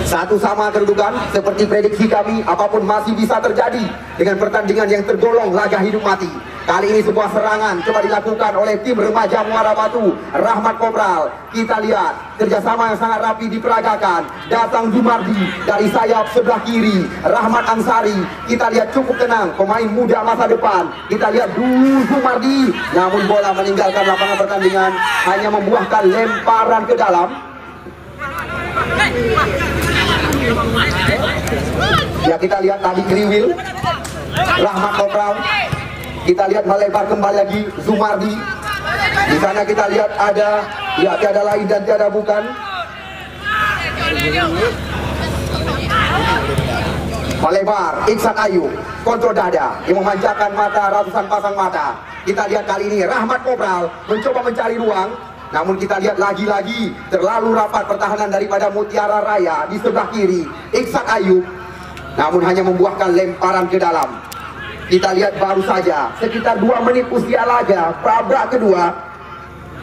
Satu sama kedudukan, seperti prediksi kami, apapun masih bisa terjadi dengan pertandingan yang tergolong laga hidup mati. Kali ini sebuah serangan coba dilakukan oleh tim remaja Muara Batu, Rahmat Kopral. Kita lihat kerjasama yang sangat rapi diperagakan. Datang Zumardi dari sayap sebelah kiri, Rahmat Ansari. Kita lihat cukup tenang, pemain muda masa depan. Kita lihat dulu Zumardi, namun bola meninggalkan lapangan pertandingan, hanya membuahkan lemparan ke dalam. Ya, kita lihat tadi Kriwil, Rahmat Kopral. Kita lihat melebar kembali lagi Zumardi. Di sana kita lihat ada, ya, tiada lain dan tiada bukan, melebar Iksan Ayu, kontrol dada yang memanjakan mata ratusan pasang mata. Kita lihat kali ini Rahmat Kopral mencoba mencari ruang, namun kita lihat lagi-lagi terlalu rapat pertahanan daripada Mutiara Raya di sebelah kiri, Iksan Ayu, namun hanya membuahkan lemparan ke dalam. Kita lihat baru saja sekitar 2 menit usia laga babak kedua,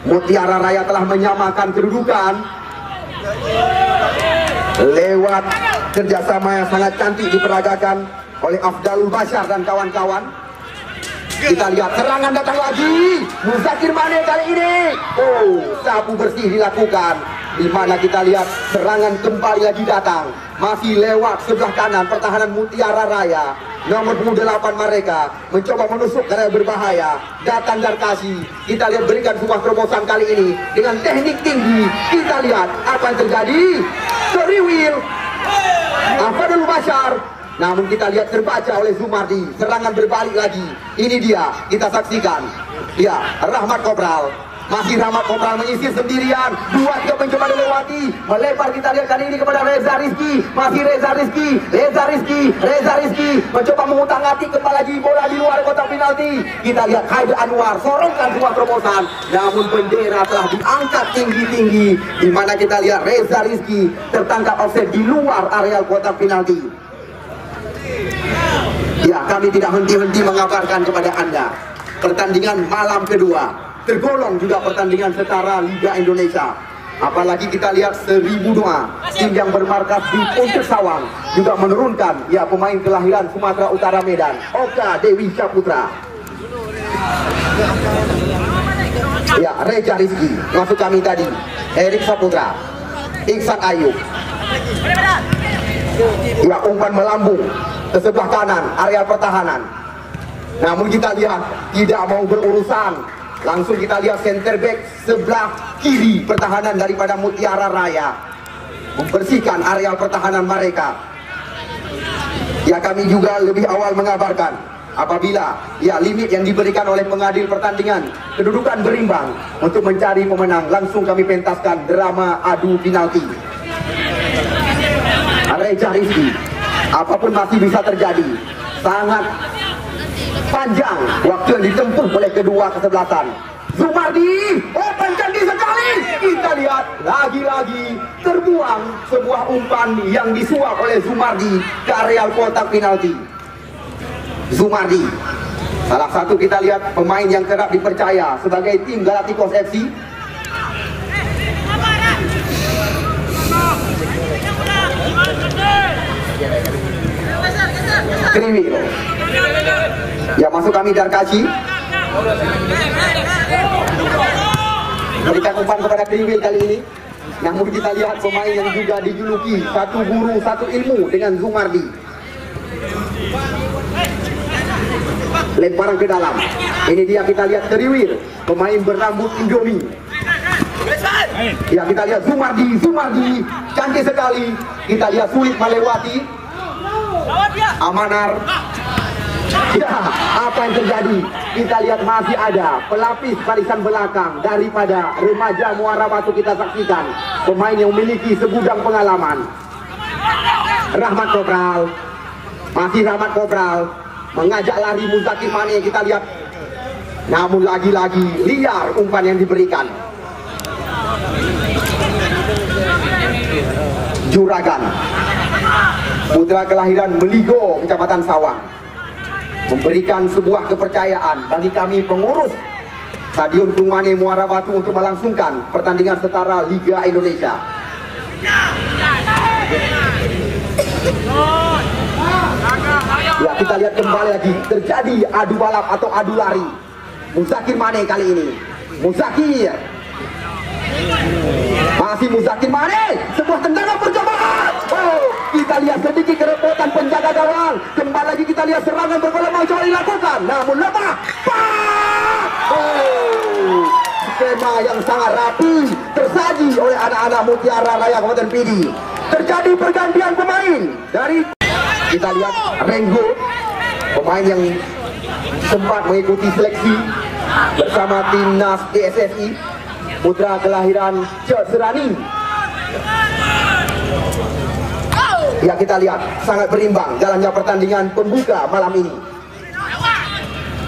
Mutiara Raya telah menyamakan kedudukan lewat kerjasama yang sangat cantik diperagakan oleh Afdalul Bashar dan kawan-kawan. Kita lihat serangan datang lagi, Muzakir Mane kali ini. Oh, sapu bersih dilakukan, di mana kita lihat serangan kembali lagi datang, masih lewat sebelah kanan pertahanan Mutiara Raya. Nomor 8 mereka mencoba menusuk karena berbahaya. Datang Darkazi. Kita lihat berikan sebuah terobosan kali ini dengan teknik tinggi. Kita lihat apa yang terjadi. Kriwil, Afdalul Bashar, namun kita lihat terbaca oleh Zumardi. Serangan berbalik lagi. Ini dia, kita saksikan. Ya, Rahmat Kopral. Masih Rahmat Kopral menyisir sendirian. 2-3 mencoba dilewati. Melebar kita lihat kali ini kepada Reza Rizky. Masih Reza Rizky mencoba mengutang-atik kembali lagi bola di luar kotak penalti. Kita lihat Khairil Anwar sorongkan sebuah terobosan, namun bendera telah diangkat tinggi-tinggi, di mana kita lihat Reza Rizky tertangkap offset di luar areal kotak penalti. Ya, kami tidak henti-henti mengabarkan kepada Anda pertandingan malam kedua, tergolong juga pertandingan setara Liga Indonesia. Apalagi kita lihat 1002, tim yang bermarkas di Puncak Sawang, juga menurunkan, ya, pemain kelahiran Sumatera Utara Medan, Oka Dewi Saputra. Ya, Reza Rizky, masuk kami tadi, Erik Saputra, Iksan Ayu. Ya, umpan melambung ke sebelah kanan area pertahanan, namun kita lihat tidak mau berurusan. Langsung kita lihat center back sebelah kiri pertahanan daripada Mutiara Raya membersihkan areal pertahanan mereka. Ya, kami juga lebih awal mengabarkan apabila, ya, limit yang diberikan oleh pengadil pertandingan kedudukan berimbang, untuk mencari pemenang langsung kami pentaskan drama adu penalti. Reza Rizky, apapun masih bisa terjadi. Sangat panjang waktu yang ditempuh oleh kedua kesebelasan. Zumardi, umpan cantik sekali. Kita lihat lagi-lagi terbuang sebuah umpan yang disuap oleh Zumardi ke areal kotak penalti. Zumardi Salah satu kita lihat pemain yang kerap dipercaya sebagai tim Galacticos FC. Kriwil yang masuk kami Darkashi berikan umpan kepada Kriwil kali ini. Namun kita lihat pemain yang juga dijuluki satu guru satu ilmu dengan Zumardi. Lemparan ke dalam. Ini dia kita lihat Kriwil, pemain berambut Indomie. Ya kita lihat Zumardi cantik sekali. Kita lihat sulit melewati Amanar. Ya, apa yang terjadi? Kita lihat masih ada pelapis barisan belakang daripada remaja Muara Batu. Kita saksikan pemain yang memiliki segudang pengalaman. Rahmat Kopral, masih Rahmat Kopral mengajak lari Muzakir Mane. Kita lihat, namun lagi-lagi liar umpan yang diberikan. Juragan, putra kelahiran Meligo, Kecamatan Sawang, memberikan sebuah kepercayaan bagi kami pengurus Stadion Tung Mane Muara Batu untuk melangsungkan pertandingan setara Liga Indonesia. Ya kita lihat kembali lagi terjadi adu balap atau adu lari. Muzakir Mane kali ini. Muzakir. Masih Muzakir Mane. Sebuah tendangan percobaan. Oh, kita lihat sedikit kerepotan penjaga gawang. Kembali lagi kita lihat serangan bergelombang coba dilakukan. Namun lemah. Oh, skema yang sangat rapi tersaji oleh anak-anak Mutiara Raya Kabupaten Pidi. Terjadi pergantian pemain dari kita lihat Renggo, pemain yang sempat mengikuti seleksi bersama timnas PSSI, putra kelahiran Cek Serani. Ya kita lihat sangat berimbang jalannya pertandingan pembuka malam ini.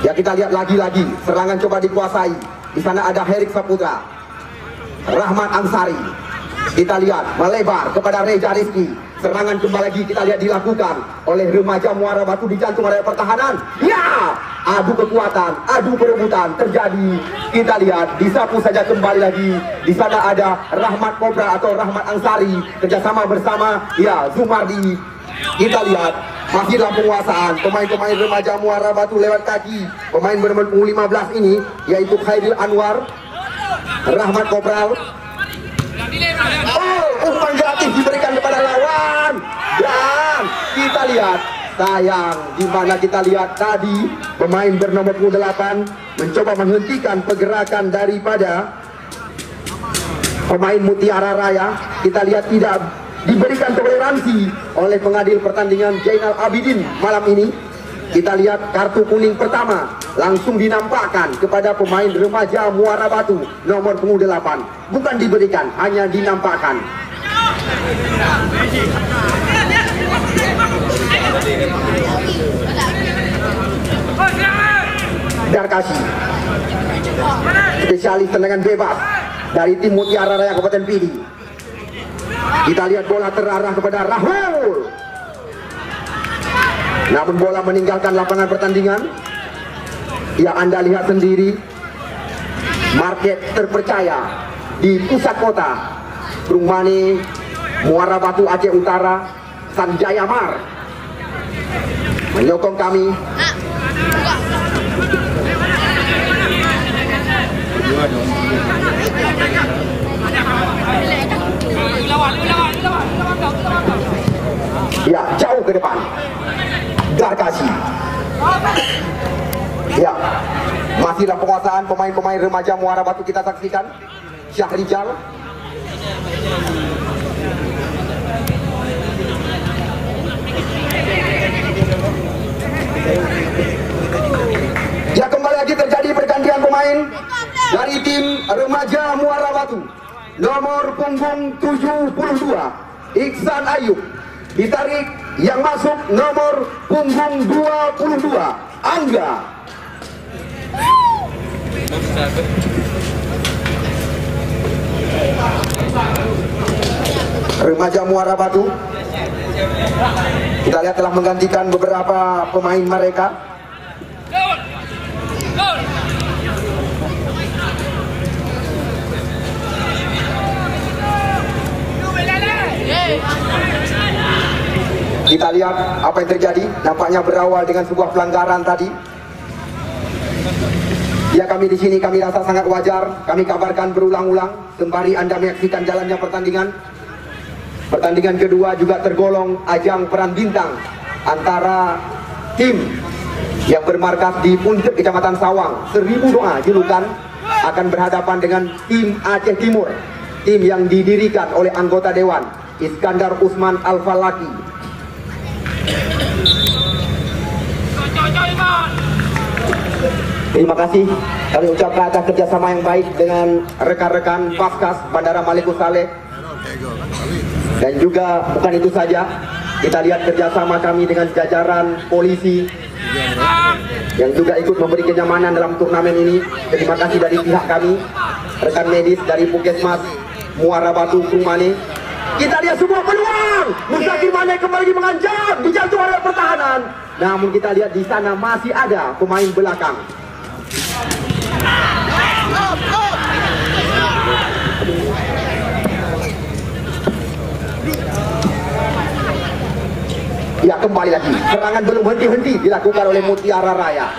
Ya kita lihat lagi-lagi serangan coba dikuasai. Di sana ada Herik Saputra, Rahmat Ansari. Kita lihat melebar kepada Reza Rizky. Serangan kembali lagi kita lihat dilakukan oleh remaja Muara Batu di jantung area pertahanan. Ya, adu kekuatan, adu perebutan terjadi. Kita lihat disapu saja kembali lagi. Di sana ada Rahmat Kobra atau Rahmat Ansari kerjasama bersama ya Zumardi. Kita lihat masih dalam penguasaan pemain-pemain remaja Muara Batu lewat kaki. Pemain bernomor 15 ini yaitu Khairil Anwar, Rahmat Kobral. Oh, umpan gratis diberikan kepada lawan. Dan kita lihat sayang di mana kita lihat tadi pemain bernomor 28 mencoba menghentikan pergerakan daripada pemain Mutiara Raya. Kita lihat tidak diberikan toleransi oleh pengadil pertandingan Jainal Abidin malam ini. Kita lihat kartu kuning pertama langsung dinampakkan kepada pemain remaja Muara Batu nomor 28. Bukan diberikan, hanya dinampakkan. Darkashi, spesialis tendangan bebas dari tim Mutiara Raya Kabupaten Pidi. Kita lihat bola terarah kepada Rahul. Namun bola meninggalkan lapangan pertandingan. Ya Anda lihat sendiri, market terpercaya di pusat kota Tung Mane Muara Batu Aceh Utara, Sanjaya Mar menyokong kami. Ya jauh ke depan Darkashi. Ya masih dalam penguasaan pemain-pemain remaja Muara Batu. Kita saksikan Syahrijal. Ya kembali lagi terjadi pergantian pemain dari tim remaja Muara Batu. Nomor punggung 72 Iksan Ayub ditarik, yang masuk nomor punggung 22 Angga. Remaja Muara Batu kita lihat telah menggantikan beberapa pemain mereka. Kita lihat apa yang terjadi. Nampaknya berawal dengan sebuah pelanggaran tadi. Ya, kami di sini kami rasa sangat wajar. Kami kabarkan berulang-ulang sembari Anda menyaksikan jalannya pertandingan. Pertandingan kedua juga tergolong ajang peran bintang antara tim yang bermarkas di Puncak Kecamatan Sawang, 1000 Doa julukan, akan berhadapan dengan tim Aceh Timur, tim yang didirikan oleh anggota Dewan Iskandar Usman Al-Falaki. Terima kasih kami ucapkan atas kerjasama yang baik dengan rekan-rekan Paskas Bandara Malikus Saleh. Dan juga bukan itu saja, kita lihat kerjasama kami dengan jajaran polisi yang juga ikut memberi kenyamanan dalam turnamen ini. Terima kasih dari pihak kami, rekan medis dari Puskesmas Muara Batu Krumane. Kita lihat semua peluang. Mustaqim Mane kembali mengancam, dijatuh oleh pertahanan. Namun kita lihat di sana masih ada pemain belakang. Ya, kembali lagi. Serangan belum henti-henti dilakukan oleh Mutiara Raya.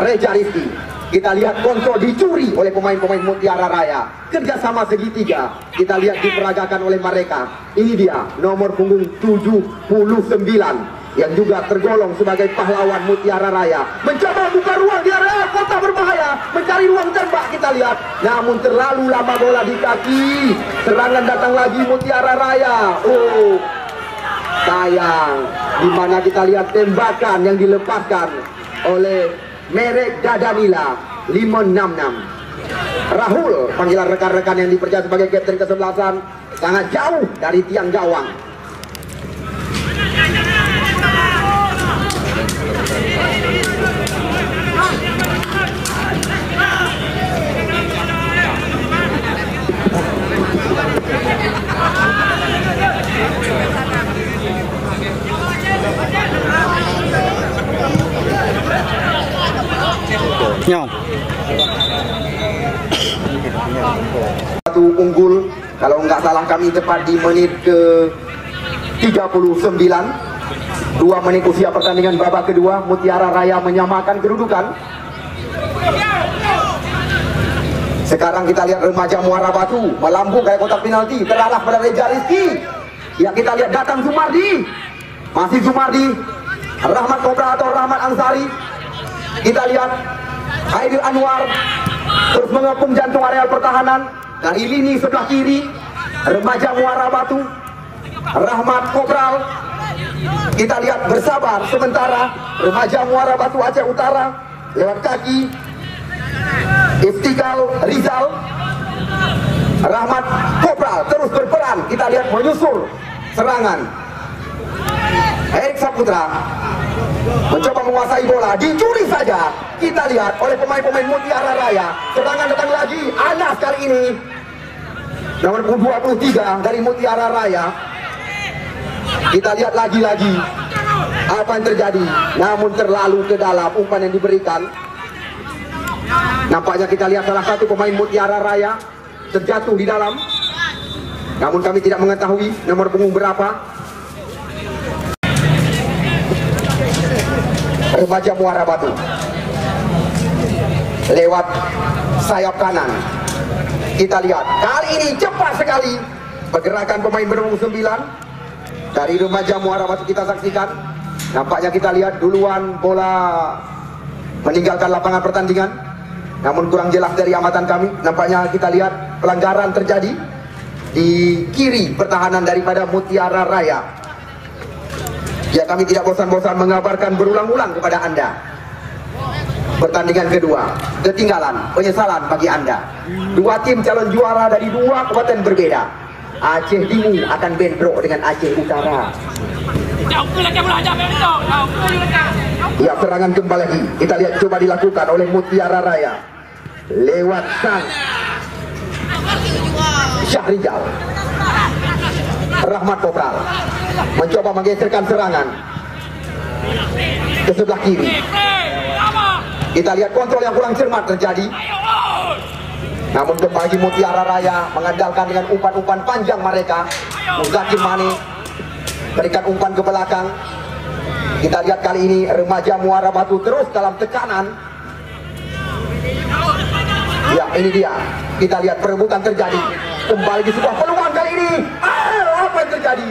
Reja Rizky. Kita lihat kontrol dicuri oleh pemain-pemain Mutiara Raya. Kerjasama segitiga kita lihat diperagakan oleh mereka. Ini dia nomor punggung 79 yang juga tergolong sebagai pahlawan Mutiara Raya. Mencoba buka ruang di area kota berbahaya, mencari ruang tembak. Kita lihat, namun terlalu lama bola di kaki. Serangan datang lagi Mutiara Raya. Oh, sayang, di mana kita lihat tembakan yang dilepaskan oleh merek Dadanila 566. Rahul, panggilan rekan-rekan yang dipercaya sebagai kapten kesebelasan, sangat jauh dari tiang gawang. Satu unggul, kalau nggak salah kami tepat di menit ke 39. 2 menit usia pertandingan babak kedua, Mutiara Raya menyamakan kedudukan. Sekarang kita lihat remaja Muara Batu melambung ke kotak penalti, terlalah pada Reja Rizky. Ya, kita lihat datang Sumardi, masih Sumardi, Rahmat Kobra atau Rahmat Ansari. Kita lihat Aidil Anwar terus mengepung jantung areal pertahanan dari lini sebelah kiri. Remaja Muara Batu, Rahmat Kobral. Kita lihat bersabar sementara remaja Muara Batu Aceh Utara lewat kaki Iftikal Rizal. Rahmat Kobral terus berperan, kita lihat menyusul serangan. Erik Saputra mencoba menguasai bola, dicuri saja. Kita lihat oleh pemain-pemain Mutiara Raya. Serangan datang lagi, Anas kali ini nomor 23 dari Mutiara Raya. Kita lihat lagi-lagi apa yang terjadi, namun terlalu ke dalam umpan yang diberikan. Nampaknya kita lihat salah satu pemain Mutiara Raya terjatuh di dalam, namun kami tidak mengetahui nomor punggung berapa. Remaja Muara Batu lewat sayap kanan. Kita lihat kali ini cepat sekali pergerakan pemain berpunggung 9 dari remaja Muara Batu. Kita saksikan, nampaknya kita lihat duluan bola meninggalkan lapangan pertandingan, namun kurang jelas dari amatan kami. Nampaknya kita lihat pelanggaran terjadi di kiri pertahanan daripada Mutiara Raya. Ya, kami tidak bosan-bosan mengabarkan berulang-ulang kepada Anda. Pertandingan kedua, ketinggalan, penyesalan bagi Anda. 2 tim calon juara dari 2 kabupaten berbeda. Aceh Timur akan bentrok dengan Aceh Utara. Ya, serangan kembali lagi. Kita lihat coba dilakukan oleh Mutiara Raya lewat sang Syahrijal. Rahmat Kopral mencoba menggeserkan serangan ke sebelah kiri. Kita lihat kontrol yang kurang cermat terjadi. Namun kembali Mutiara Raya mengandalkan dengan umpan-umpan panjang mereka. Muzakir Mane berikan umpan ke belakang. Kita lihat kali ini remaja Muara Batu terus dalam tekanan. Ya, ini dia. Kita lihat perebutan terjadi. Kembali di sebuah peluang kali ini. Apa yang terjadi?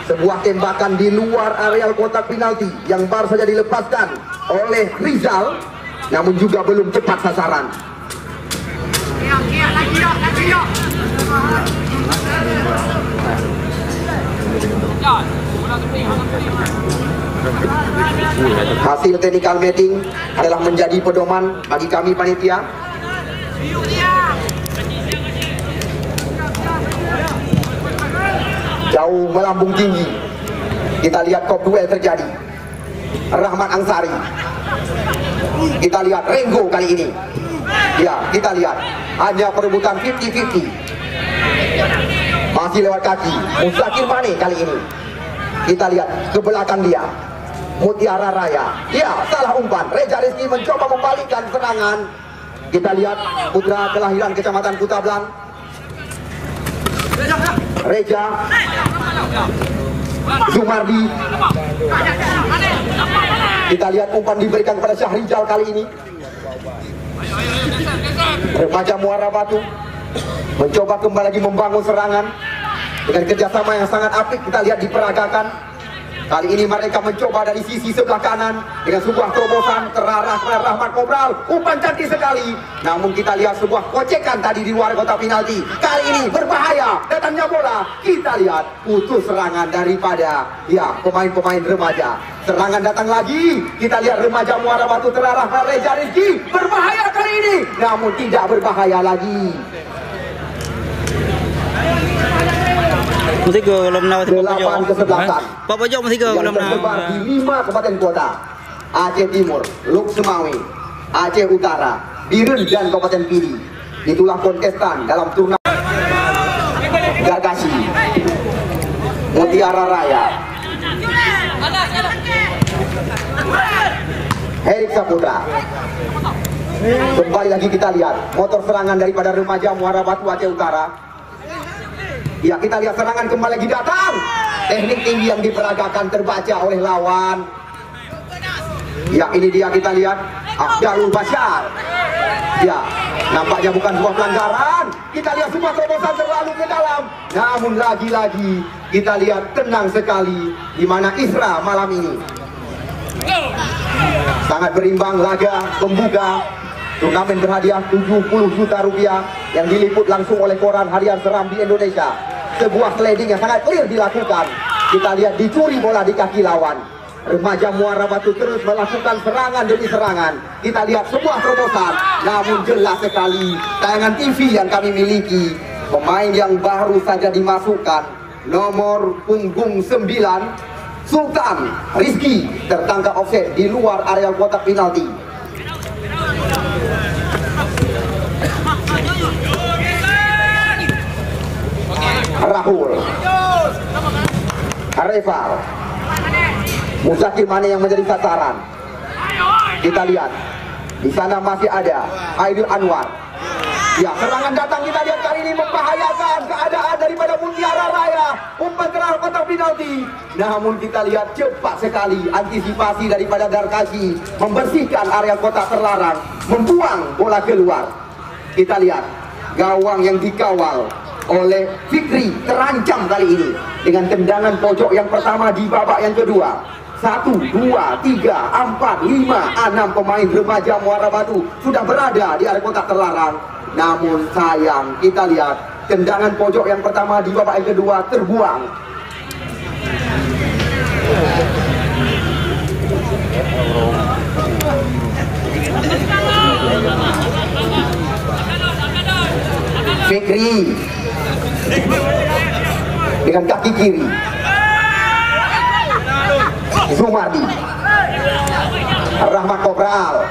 Sebuah tembakan di luar areal kotak penalti yang baru saja dilepaskan oleh Rizal, namun juga belum tepat sasaran. Hasil technical meeting adalah menjadi pedoman bagi kami panitia. Jauh melambung tinggi. Kita lihat kop duel terjadi. Rahmat Ansari. Kita lihat Renggo kali ini. Ya, kita lihat hanya perebutan 50-50. Masih lewat kaki Muzakir Mane kali ini. Kita lihat ke belakang dia Mutiara Raya. Ya, salah umpan. Reja Rizky mencoba membalikkan serangan. Kita lihat putra kelahiran Kecamatan Kutablang, Reja Zumardi. Kita lihat umpan diberikan kepada Syahrizal kali ini. Remaja Muara Batu mencoba kembali lagi membangun serangan dengan kerjasama yang sangat apik. Kita lihat diperagakan. Kali ini mereka mencoba dari sisi sebelah kanan dengan sebuah terobosan terarah kepada Rahmat Kobral. Umpan cantik sekali. Namun kita lihat sebuah kocekan tadi di luar kotak penalti. Kali ini berbahaya. Datangnya bola. Kita lihat putus serangan daripada pemain-pemain remaja. Serangan datang lagi. Kita lihat remaja Muara Batu terarah kepada Reja Rizky. Berbahaya kali ini. Namun tidak berbahaya lagi. Mesti ke kolam nawa di 8 kesebelasan. Pak Pojok mesti ke kolam Yang tersebar nawa. di 5 kabupaten kota. Aceh Timur, Luk Semawe, Aceh Utara, Biren dan Kabupaten Pidi. Itulah kontestan dalam turnamen Gargasi Mutiara Raya. Herik Saputra. Kembali lagi kita lihat motor serangan daripada remaja Muara Batu Aceh Utara. Ya, kita lihat serangan kembali lagi datang. Teknik tinggi yang diperagakan terbaca oleh lawan. Ya, ini dia kita lihat Abdalul Bashar. Ya, nampaknya bukan sebuah pelanggaran. Kita lihat sebuah terobosan terlalu ke dalam. Namun lagi-lagi kita lihat tenang sekali di mana Isra malam ini. Sangat berimbang laga pembuka turnamen berhadiah 70 juta rupiah yang diliput langsung oleh koran harian seram di Indonesia. Sebuah sliding yang sangat clear dilakukan. Kita lihat dicuri bola di kaki lawan. Remaja Muara Batu terus melakukan serangan demi serangan. Kita lihat sebuah terobosan. Namun jelas sekali tayangan TV yang kami miliki, pemain yang baru saja dimasukkan, nomor punggung 9 Sultan Rizky tertangkap offset di luar area kotak penalti. Rahul, Reval, Muzakir Mane yang menjadi sasaran. Kita lihat di sana masih ada Aidil Anwar. Ya, serangan datang kita lihat kali ini membahayakan keadaan daripada Mutiara Raya. Umpan terakhir kotak penalti. Namun kita lihat cepat sekali antisipasi daripada Darkasi membersihkan area kotak terlarang, membuang bola keluar. Kita lihat gawang yang dikawal oleh Fikri terancam kali ini dengan tendangan pojok yang pertama di babak yang kedua. 1, 2, 3, 4, 5, 6 pemain remaja Muara Batu sudah berada di area kotak terlarang. Namun sayang, kita lihat tendangan pojok yang pertama di babak yang kedua terbuang. Fikri dengan kaki kiri. Zumardi, Rahmat Kobral.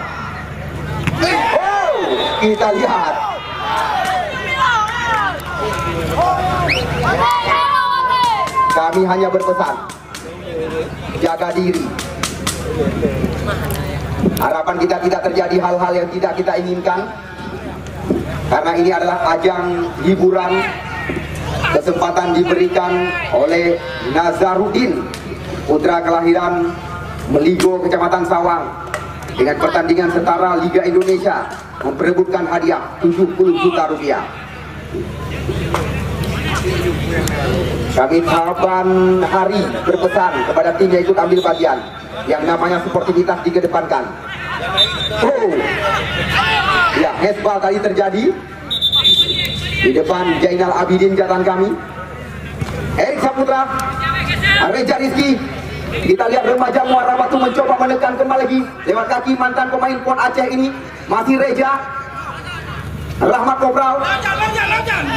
Oh, kita lihat kami hanya berpesan jaga diri. Harapan kita tidak terjadi hal-hal yang tidak kita inginkan, karena ini adalah ajang hiburan. Kesempatan diberikan oleh Nazaruddin, putra kelahiran Meligo, Kecamatan Sawang, dengan pertandingan setara Liga Indonesia, memperebutkan hadiah 70 juta rupiah. Kami Taban Hari berpesan kepada tim yang ikut ambil bagian, yang namanya sportivitas dikedepankan. Oh, ya, hezbal tadi terjadi di depan Jainal Abidin, jatan kami. Erik Saputra, Reza Rizky. Kita lihat remaja Muara Batu mencoba menekan kembali lagi lewat kaki mantan pemain PON Aceh ini. Masih Reza, Rahmat Kopral,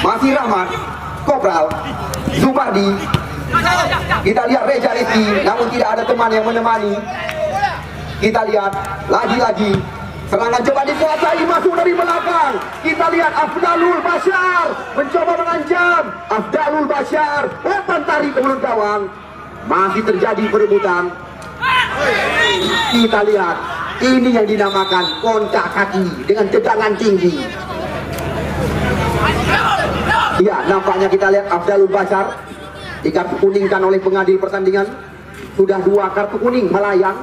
masih Rahmat Kopral, Zubardi. Kita lihat Reza Rizky, namun tidak ada teman yang menemani. Kita lihat lagi-lagi serangan coba dikuasai, masuk dari belakang. Kita lihat Afdalul Bashar mencoba mengancam. Afdalul Bashar umpan tarik ke mulut gawang. Masih terjadi perebutan. Kita lihat, ini yang dinamakan kontak kaki dengan tegangan tinggi. Ya, nampaknya kita lihat Afdalul Bashar dikartu kuningkan oleh pengadil pertandingan. Sudah 2 kartu kuning melayang.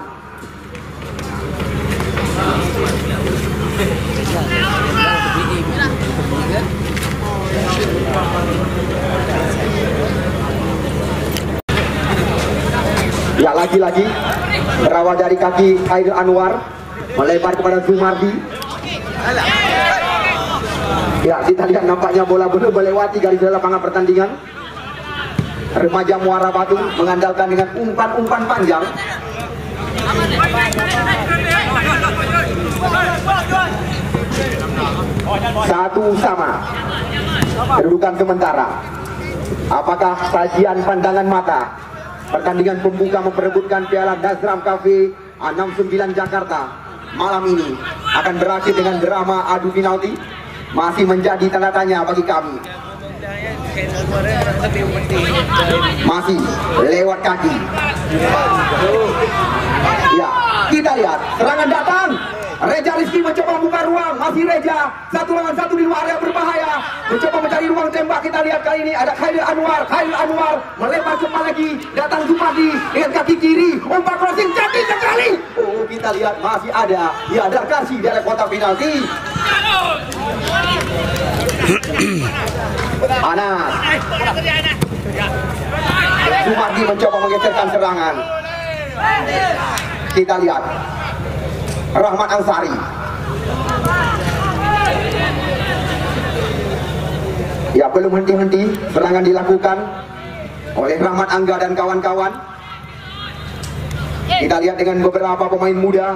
Ya, lagi-lagi berawal dari kaki Khairul Anwar melebar kepada Zumardi. Ya, kita lihat nampaknya bola benar melewati garis lapangan pertandingan. Remaja Muara Batu mengandalkan dengan umpan-umpan panjang. Satu sama, kedudukan sementara. Apakah sajian pandangan mata pertandingan pembuka memperebutkan piala Nazram Cafe 69 Jakarta malam ini akan berakhir dengan drama adu penalti? Masih menjadi tanda tanya bagi kami. Masih lewat kaki. Ya, kita lihat serangan datang. Reza Rizky mencoba membuka ruang, masih Reza, 1 lawan 1 di luar area berbahaya, mencoba mencari ruang tembak. Kita lihat kali ini ada Khairul Anwar melebar cepat lagi, datang Zumardi dengan kaki kiri, umpan crossing cantik sekali. Oh, kita lihat masih ada Yadar Karsi di area kotak penalti. Anas Zumardi mencoba menggeserkan serangan. Kita lihat Rahmat Ansari. Ya, belum henti-henti serangan dilakukan oleh Rahmat Angga dan kawan-kawan. Kita lihat dengan beberapa pemain muda.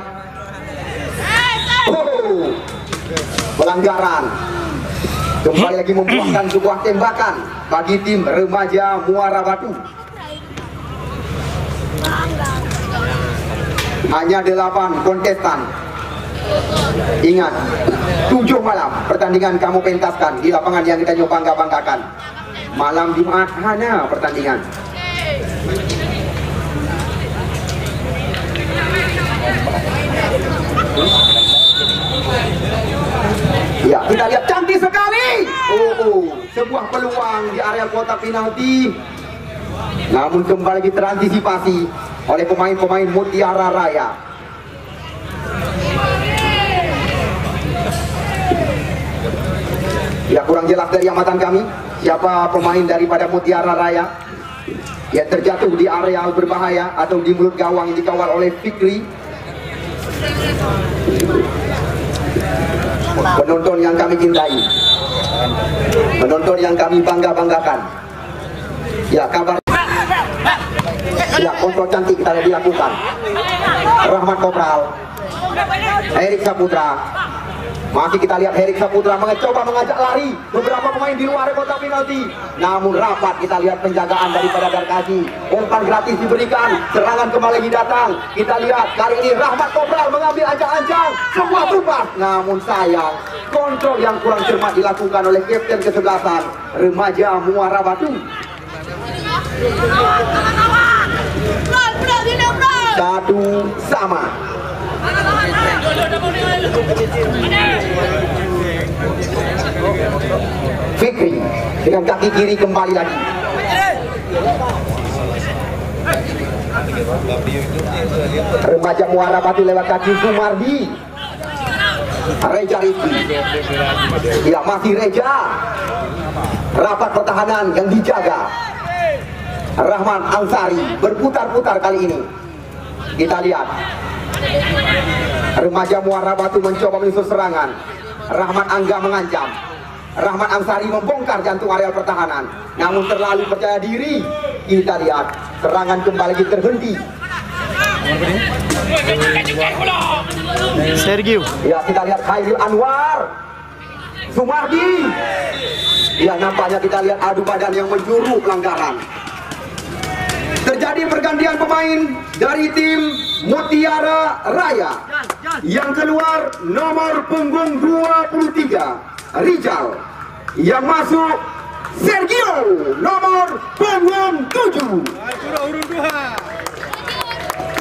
Oh, pelanggaran. Kembali lagi membuahkan sebuah tembakan bagi tim remaja Muara Batu. Hanya 8 kontestan. Ingat, 7 malam pertandingan kamu pentaskan di lapangan yang kita bangga-banggakan. Malam Jumat hanya pertandingan. Ya, kita lihat cantik sekali. Sebuah peluang di area kotak penalti. Namun kembali lagi terantisipasi oleh pemain-pemain Mutiara Raya. Ya, kurang jelas dari amatan kami siapa pemain daripada Mutiara Raya yang terjatuh di area berbahaya atau di mulut gawang yang dikawal oleh Fikri. Penonton yang kami cintai, penonton yang kami bangga-banggakan. Ya, kabar. Ya, kontrol cantik kita dilakukan. Rahmat Kopral, Erik Saputra. Masih kita lihat Erik Saputra mencoba mengajak lari beberapa pemain di luar kotak penalti. Namun rapat kita lihat penjagaan daripada Darkasi. Umpan gratis diberikan, serangan kembali lagi datang. Kita lihat kali ini Rahmat Kopral mengambil ancang-ancang, semua tumbas. Namun sayang, kontrol yang kurang cermat dilakukan oleh kapten kesebelasan remaja Muara Batu. Satu sama. Fikri dengan kaki kiri kembali lagi. Remaja Muara Batu lewat kaki Sumardi. Reja Rizky. Ya, masih Reja. Rapat pertahanan yang dijaga. Rahman Ansari berputar-putar kali ini. Kita lihat. Remaja Muara Batu mencoba menyusul serangan. Rahman Angga mengancam. Rahman Ansari membongkar jantung areal pertahanan, namun terlalu percaya diri. Kita lihat serangan kembali terhenti. Sergio. Ya, kita lihat Khairil Anwar, Sumardi. Ya, nampaknya kita lihat adu badan yang menjuru pelanggaran. Terjadi pergantian pemain dari tim Mutiara Raya. Yang keluar nomor punggung 23 Rizal. Yang masuk Sergio nomor punggung 7.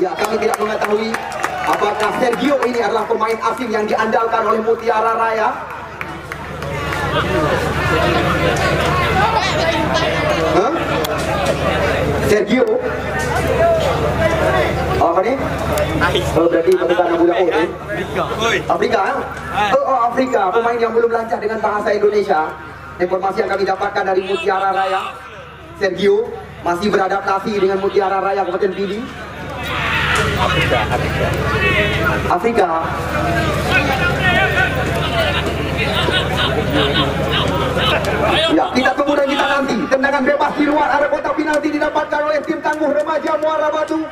Ya, kami tidak mengetahui apakah Sergio ini adalah pemain asing yang diandalkan oleh Mutiara Raya. Hah? Sergio? Apa nih? Oh, berarti bukan budak Afrika. Oh, Afrika. Pemain yang belum lancar dengan bahasa Indonesia. Informasi yang kami dapatkan dari Mutiara Raya, Sergio masih beradaptasi dengan Mutiara Raya Kabupaten Pidi. Afrika. Ya, kita tunggu dan kita nanti. Tendangan bebas di luar area kotak penalti didapatkan oleh tim tangguh Remaja Muara Batu.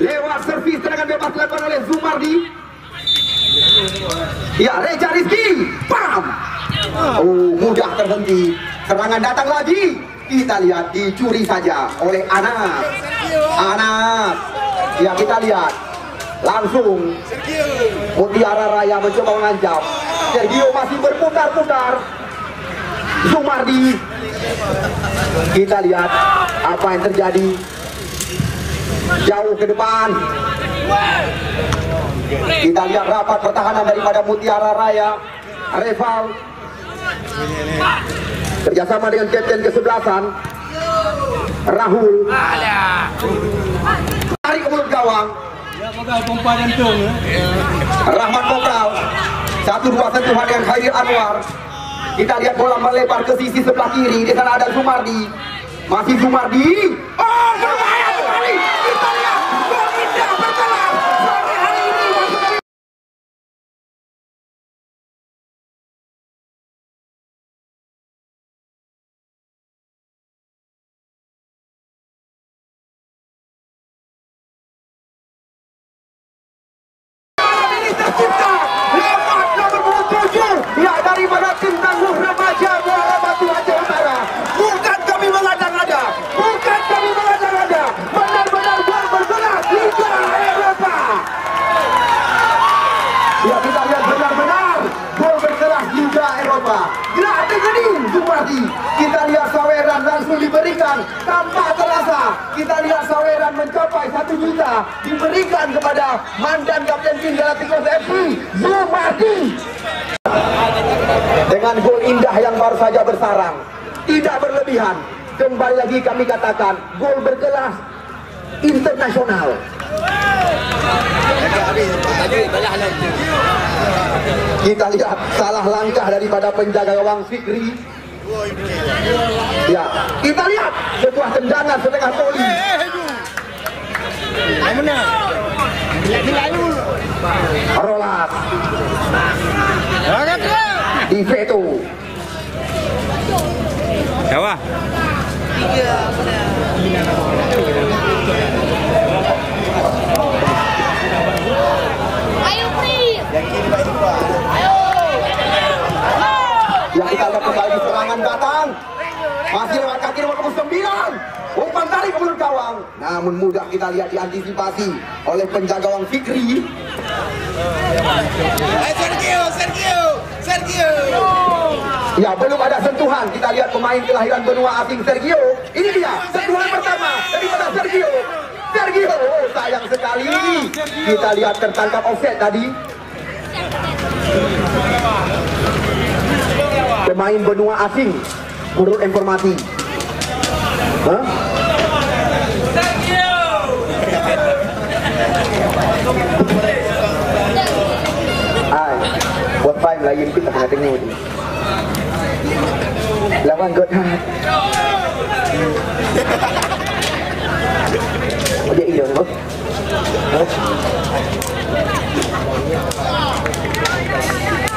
Lewat servis tendangan bebas dilakukan oleh Zumardi. Ya, Reja Rizky. Pam. Oh, mudah terhenti. Serangan datang lagi. Kita lihat dicuri saja oleh Anas. Anas. Ya, kita lihat langsung Mutiara Raya mencoba mengancam. Sergio masih berputar-putar. Sumardi. Kita lihat apa yang terjadi. Jauh ke depan. Kita lihat rapat pertahanan daripada Mutiara Raya. Reval kerjasama dengan kapten kesebelasan Rahul. Tarik ke mulut gawang. Rahman Kopral. 1-2 sentuhan dengan Khairil Anwar. Kita lihat bola melebar ke sisi sebelah kiri. Di sana ada Sumardi. Masih Sumardi. Oh, berbahaya sekali. Kita lihat gol indah berkelas sore hari ini. Tercipta lewat nomor 7 ya daripada tim tangguh Remaja Muara Batu Aceh Utara. Bukan kami mengada-ngada, bukan kami mengada-ngada, benar-benar gol bergerak Liga Eropa. Ya, kita lihat benar-benar gol bergerak Liga Eropa. Gerak gening Sumardi. Kita lihat saweran langsung diberikan tanpa terasa. Kita lihat saweran mencapai 1 juta diberikan kepada mantan kapten tim Galacticos FC Sumardi. Dengan gol indah yang baru saja bersarang, tidak berlebihan. Kembali lagi kami katakan gol berkelas internasional. Kita lihat salah langkah daripada penjaga gawang Fikri. Ya, kita lihat sebuah tendangan setengah volley. Rolas di veto. Jawa. Ayo, Pri. Ayo. Ya, kita lihat kembali serangan datang. Masih lewat kaki nomor 9. Umpan tarik ke mulut gawang. Namun mudah kita lihat diantisipasi oleh penjaga gawang Fikri. Sergio. Ya, belum ada sentuhan. Kita lihat pemain kelahiran benua asing Sergio. Ini dia sentuhan pertama daripada Sergio. Sergio, sayang sekali. Kita lihat tertangkap offset tadi. Pemain benua asing menurut informasi. Hah? Buat fine lain kita kena tengok ni. Lawan Godhard. Dia hidup tu.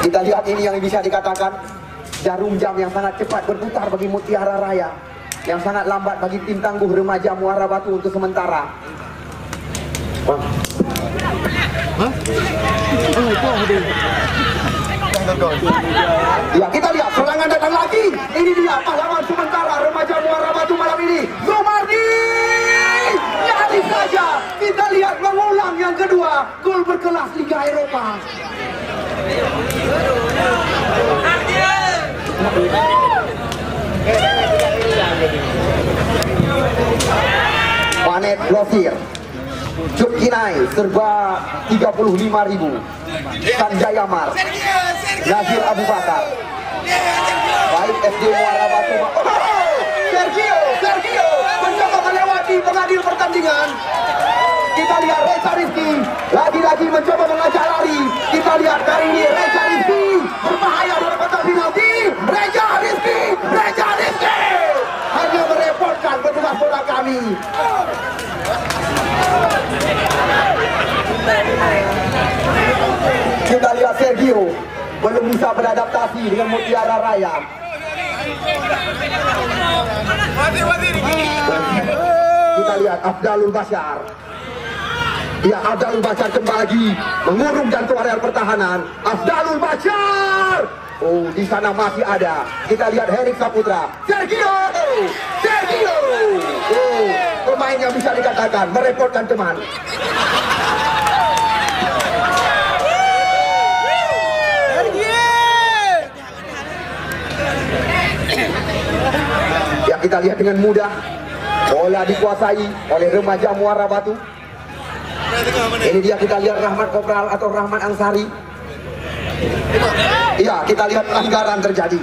Kita lihat ini yang bisa dikatakan jarum jam yang sangat cepat berputar bagi Mutiara Raya, yang sangat lambat bagi tim tangguh remaja Muara Batu untuk sementara. Ya, kita lihat serangan datang lagi. Ini dia pahlawan sementara remaja Muara Batu malam ini, Zumardi. Nyaris saja kita lihat mengulang yang kedua, gol berkelas Liga Eropa. Manet Losir, Cut Kinai serba 35.000. Sanjaya Mar, Nazir Abu Bakar, baik SD Muara Batu. Sergio mencoba melewati pengadil pertandingan. Kita lihat Reza Rizky lagi-lagi mencoba mengajak lari. Kita lihat kali ini Reza Rizky berbahaya dalam kotak penalti. Reza Rizky hanya merepotkan petugas bola kami. Kita lihat Sergio belum bisa beradaptasi dengan Mutiara Raya. Kita lihat Afdalul Bashar. Ya, Afdalul Bashar kembali mengurung jantung area pertahanan. Afdalul Bashar. Oh, di sana masih ada. Kita lihat Herik Saputra. Sergio. Oh, pemain yang bisa dikatakan merepotkan teman. Ya, kita lihat dengan mudah bola dikuasai oleh remaja Muara Batu. Ini dia, kita lihat Rahmat Kopral atau Rahmat Ansari. Iya, kita lihat pelanggaran terjadi.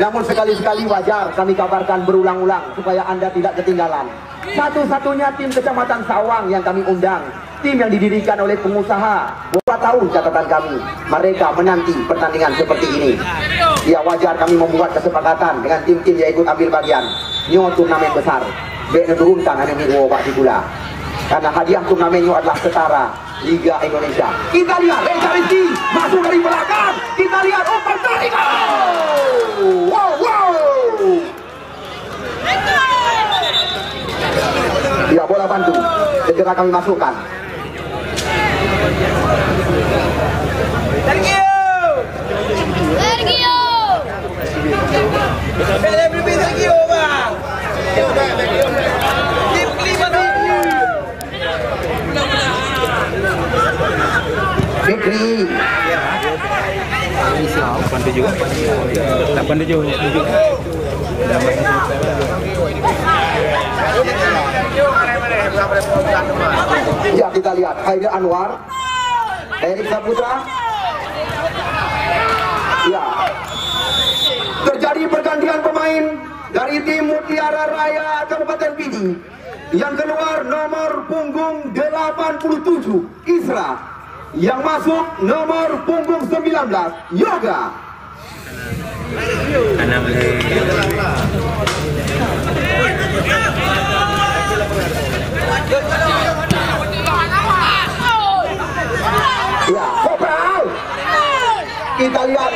Namun sekali-sekali wajar kami kabarkan berulang-ulang supaya Anda tidak ketinggalan. Satu-satunya tim Kecamatan Sawang yang kami undang, tim yang didirikan oleh pengusaha. Berapa tahun catatan kami, mereka menanti pertandingan seperti ini. Ya, wajar kami membuat kesepakatan dengan tim-tim yang ikut ambil bagian. Nyo turnamen besar, bek turunkan hanya minggu obat di pula. Karena hadiah turnamennya adalah setara Liga Indonesia. Kita lihat Reza Rizky masuk dari belakang. Kita lihat umpan tarik. Wow. Ya, bola bantu. Segera kami masukkan. Sergio. Sergio, bang. Fikri. 87. Ya, kita lihat Haider Anwar, Herik Saputra. Ya, terjadi pergantian pemain dari tim Mutiara Raya Kabupaten Pidi. Yang keluar nomor punggung 87 Isra, yang masuk nomor punggung 19 Yoga. Ya, Kopral. Kita lihat,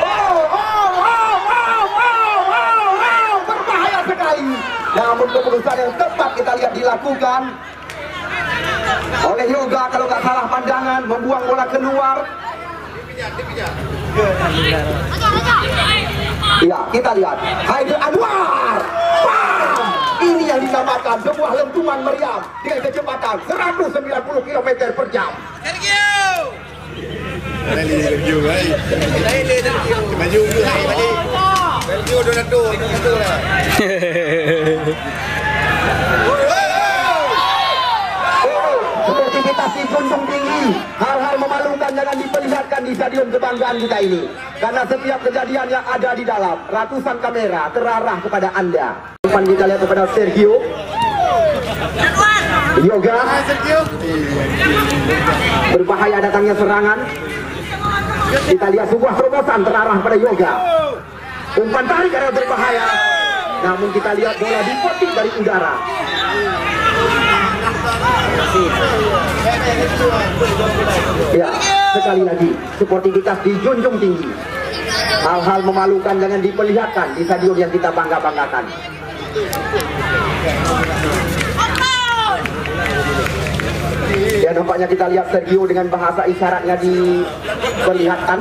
berbahaya sekali. Namun keputusan yang tepat kita lihat dilakukan oleh Yoga, kalau nggak salah pandangan, membuang bola keluar. Ya, kita lihat Haider Anwar. Bam! Ini yang dinamakan sebuah lentungan meriam dengan kecepatan 190 km per jam. sportivitas dijunjung tinggi. Hal-hal memalukan jangan diperlihatkan di stadion kebanggaan kita ini. Karena setiap kejadian yang ada di dalam, ratusan kamera terarah kepada Anda. Depan kita lihat kepada Sergio Yoga. Berbahaya datangnya serangan. Kita lihat sebuah terobosan terarah pada Yoga. Umpan tarik karena berbahaya. Namun kita lihat bola dipetik dari udara. Ya, sekali lagi sportivitas dijunjung tinggi. Hal-hal memalukan jangan diperlihatkan di stadion yang kita bangga-banggakan. Ya, nampaknya kita lihat Sergio dengan bahasa isyaratnya diperlihatkan.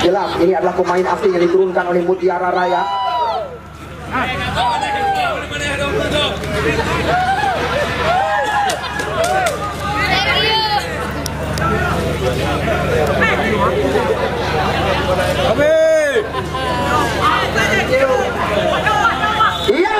Jelas ini adalah pemain asing yang diturunkan oleh Mutiara Raya. Iya,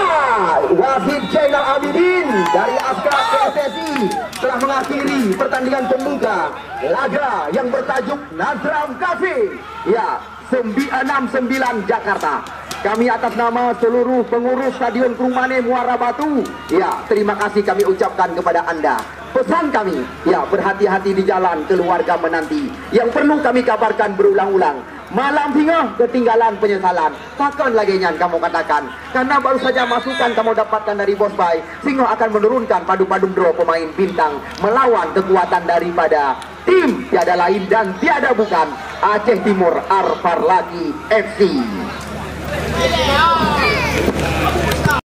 wasit Zainal Abidin dari Askar PSSI telah mengakhiri pertandingan pembuka laga yang bertajuk Nazram Cafe. Ya, 969 Jakarta. Kami atas nama seluruh pengurus Stadion Krungmane Muara Batu, ya, terima kasih kami ucapkan kepada Anda. Pesan kami, ya, berhati-hati di jalan keluarga menanti. Yang perlu kami kabarkan berulang-ulang, malam hingga ketinggalan penyesalan. Takkan lagi nyan kamu katakan, karena baru saja masukan kamu dapatkan dari Bos Bay, Singo akan menurunkan padu-padung draw pemain bintang melawan kekuatan daripada tim tiada lain dan tiada bukan Aceh Timur Arfarlaki FC.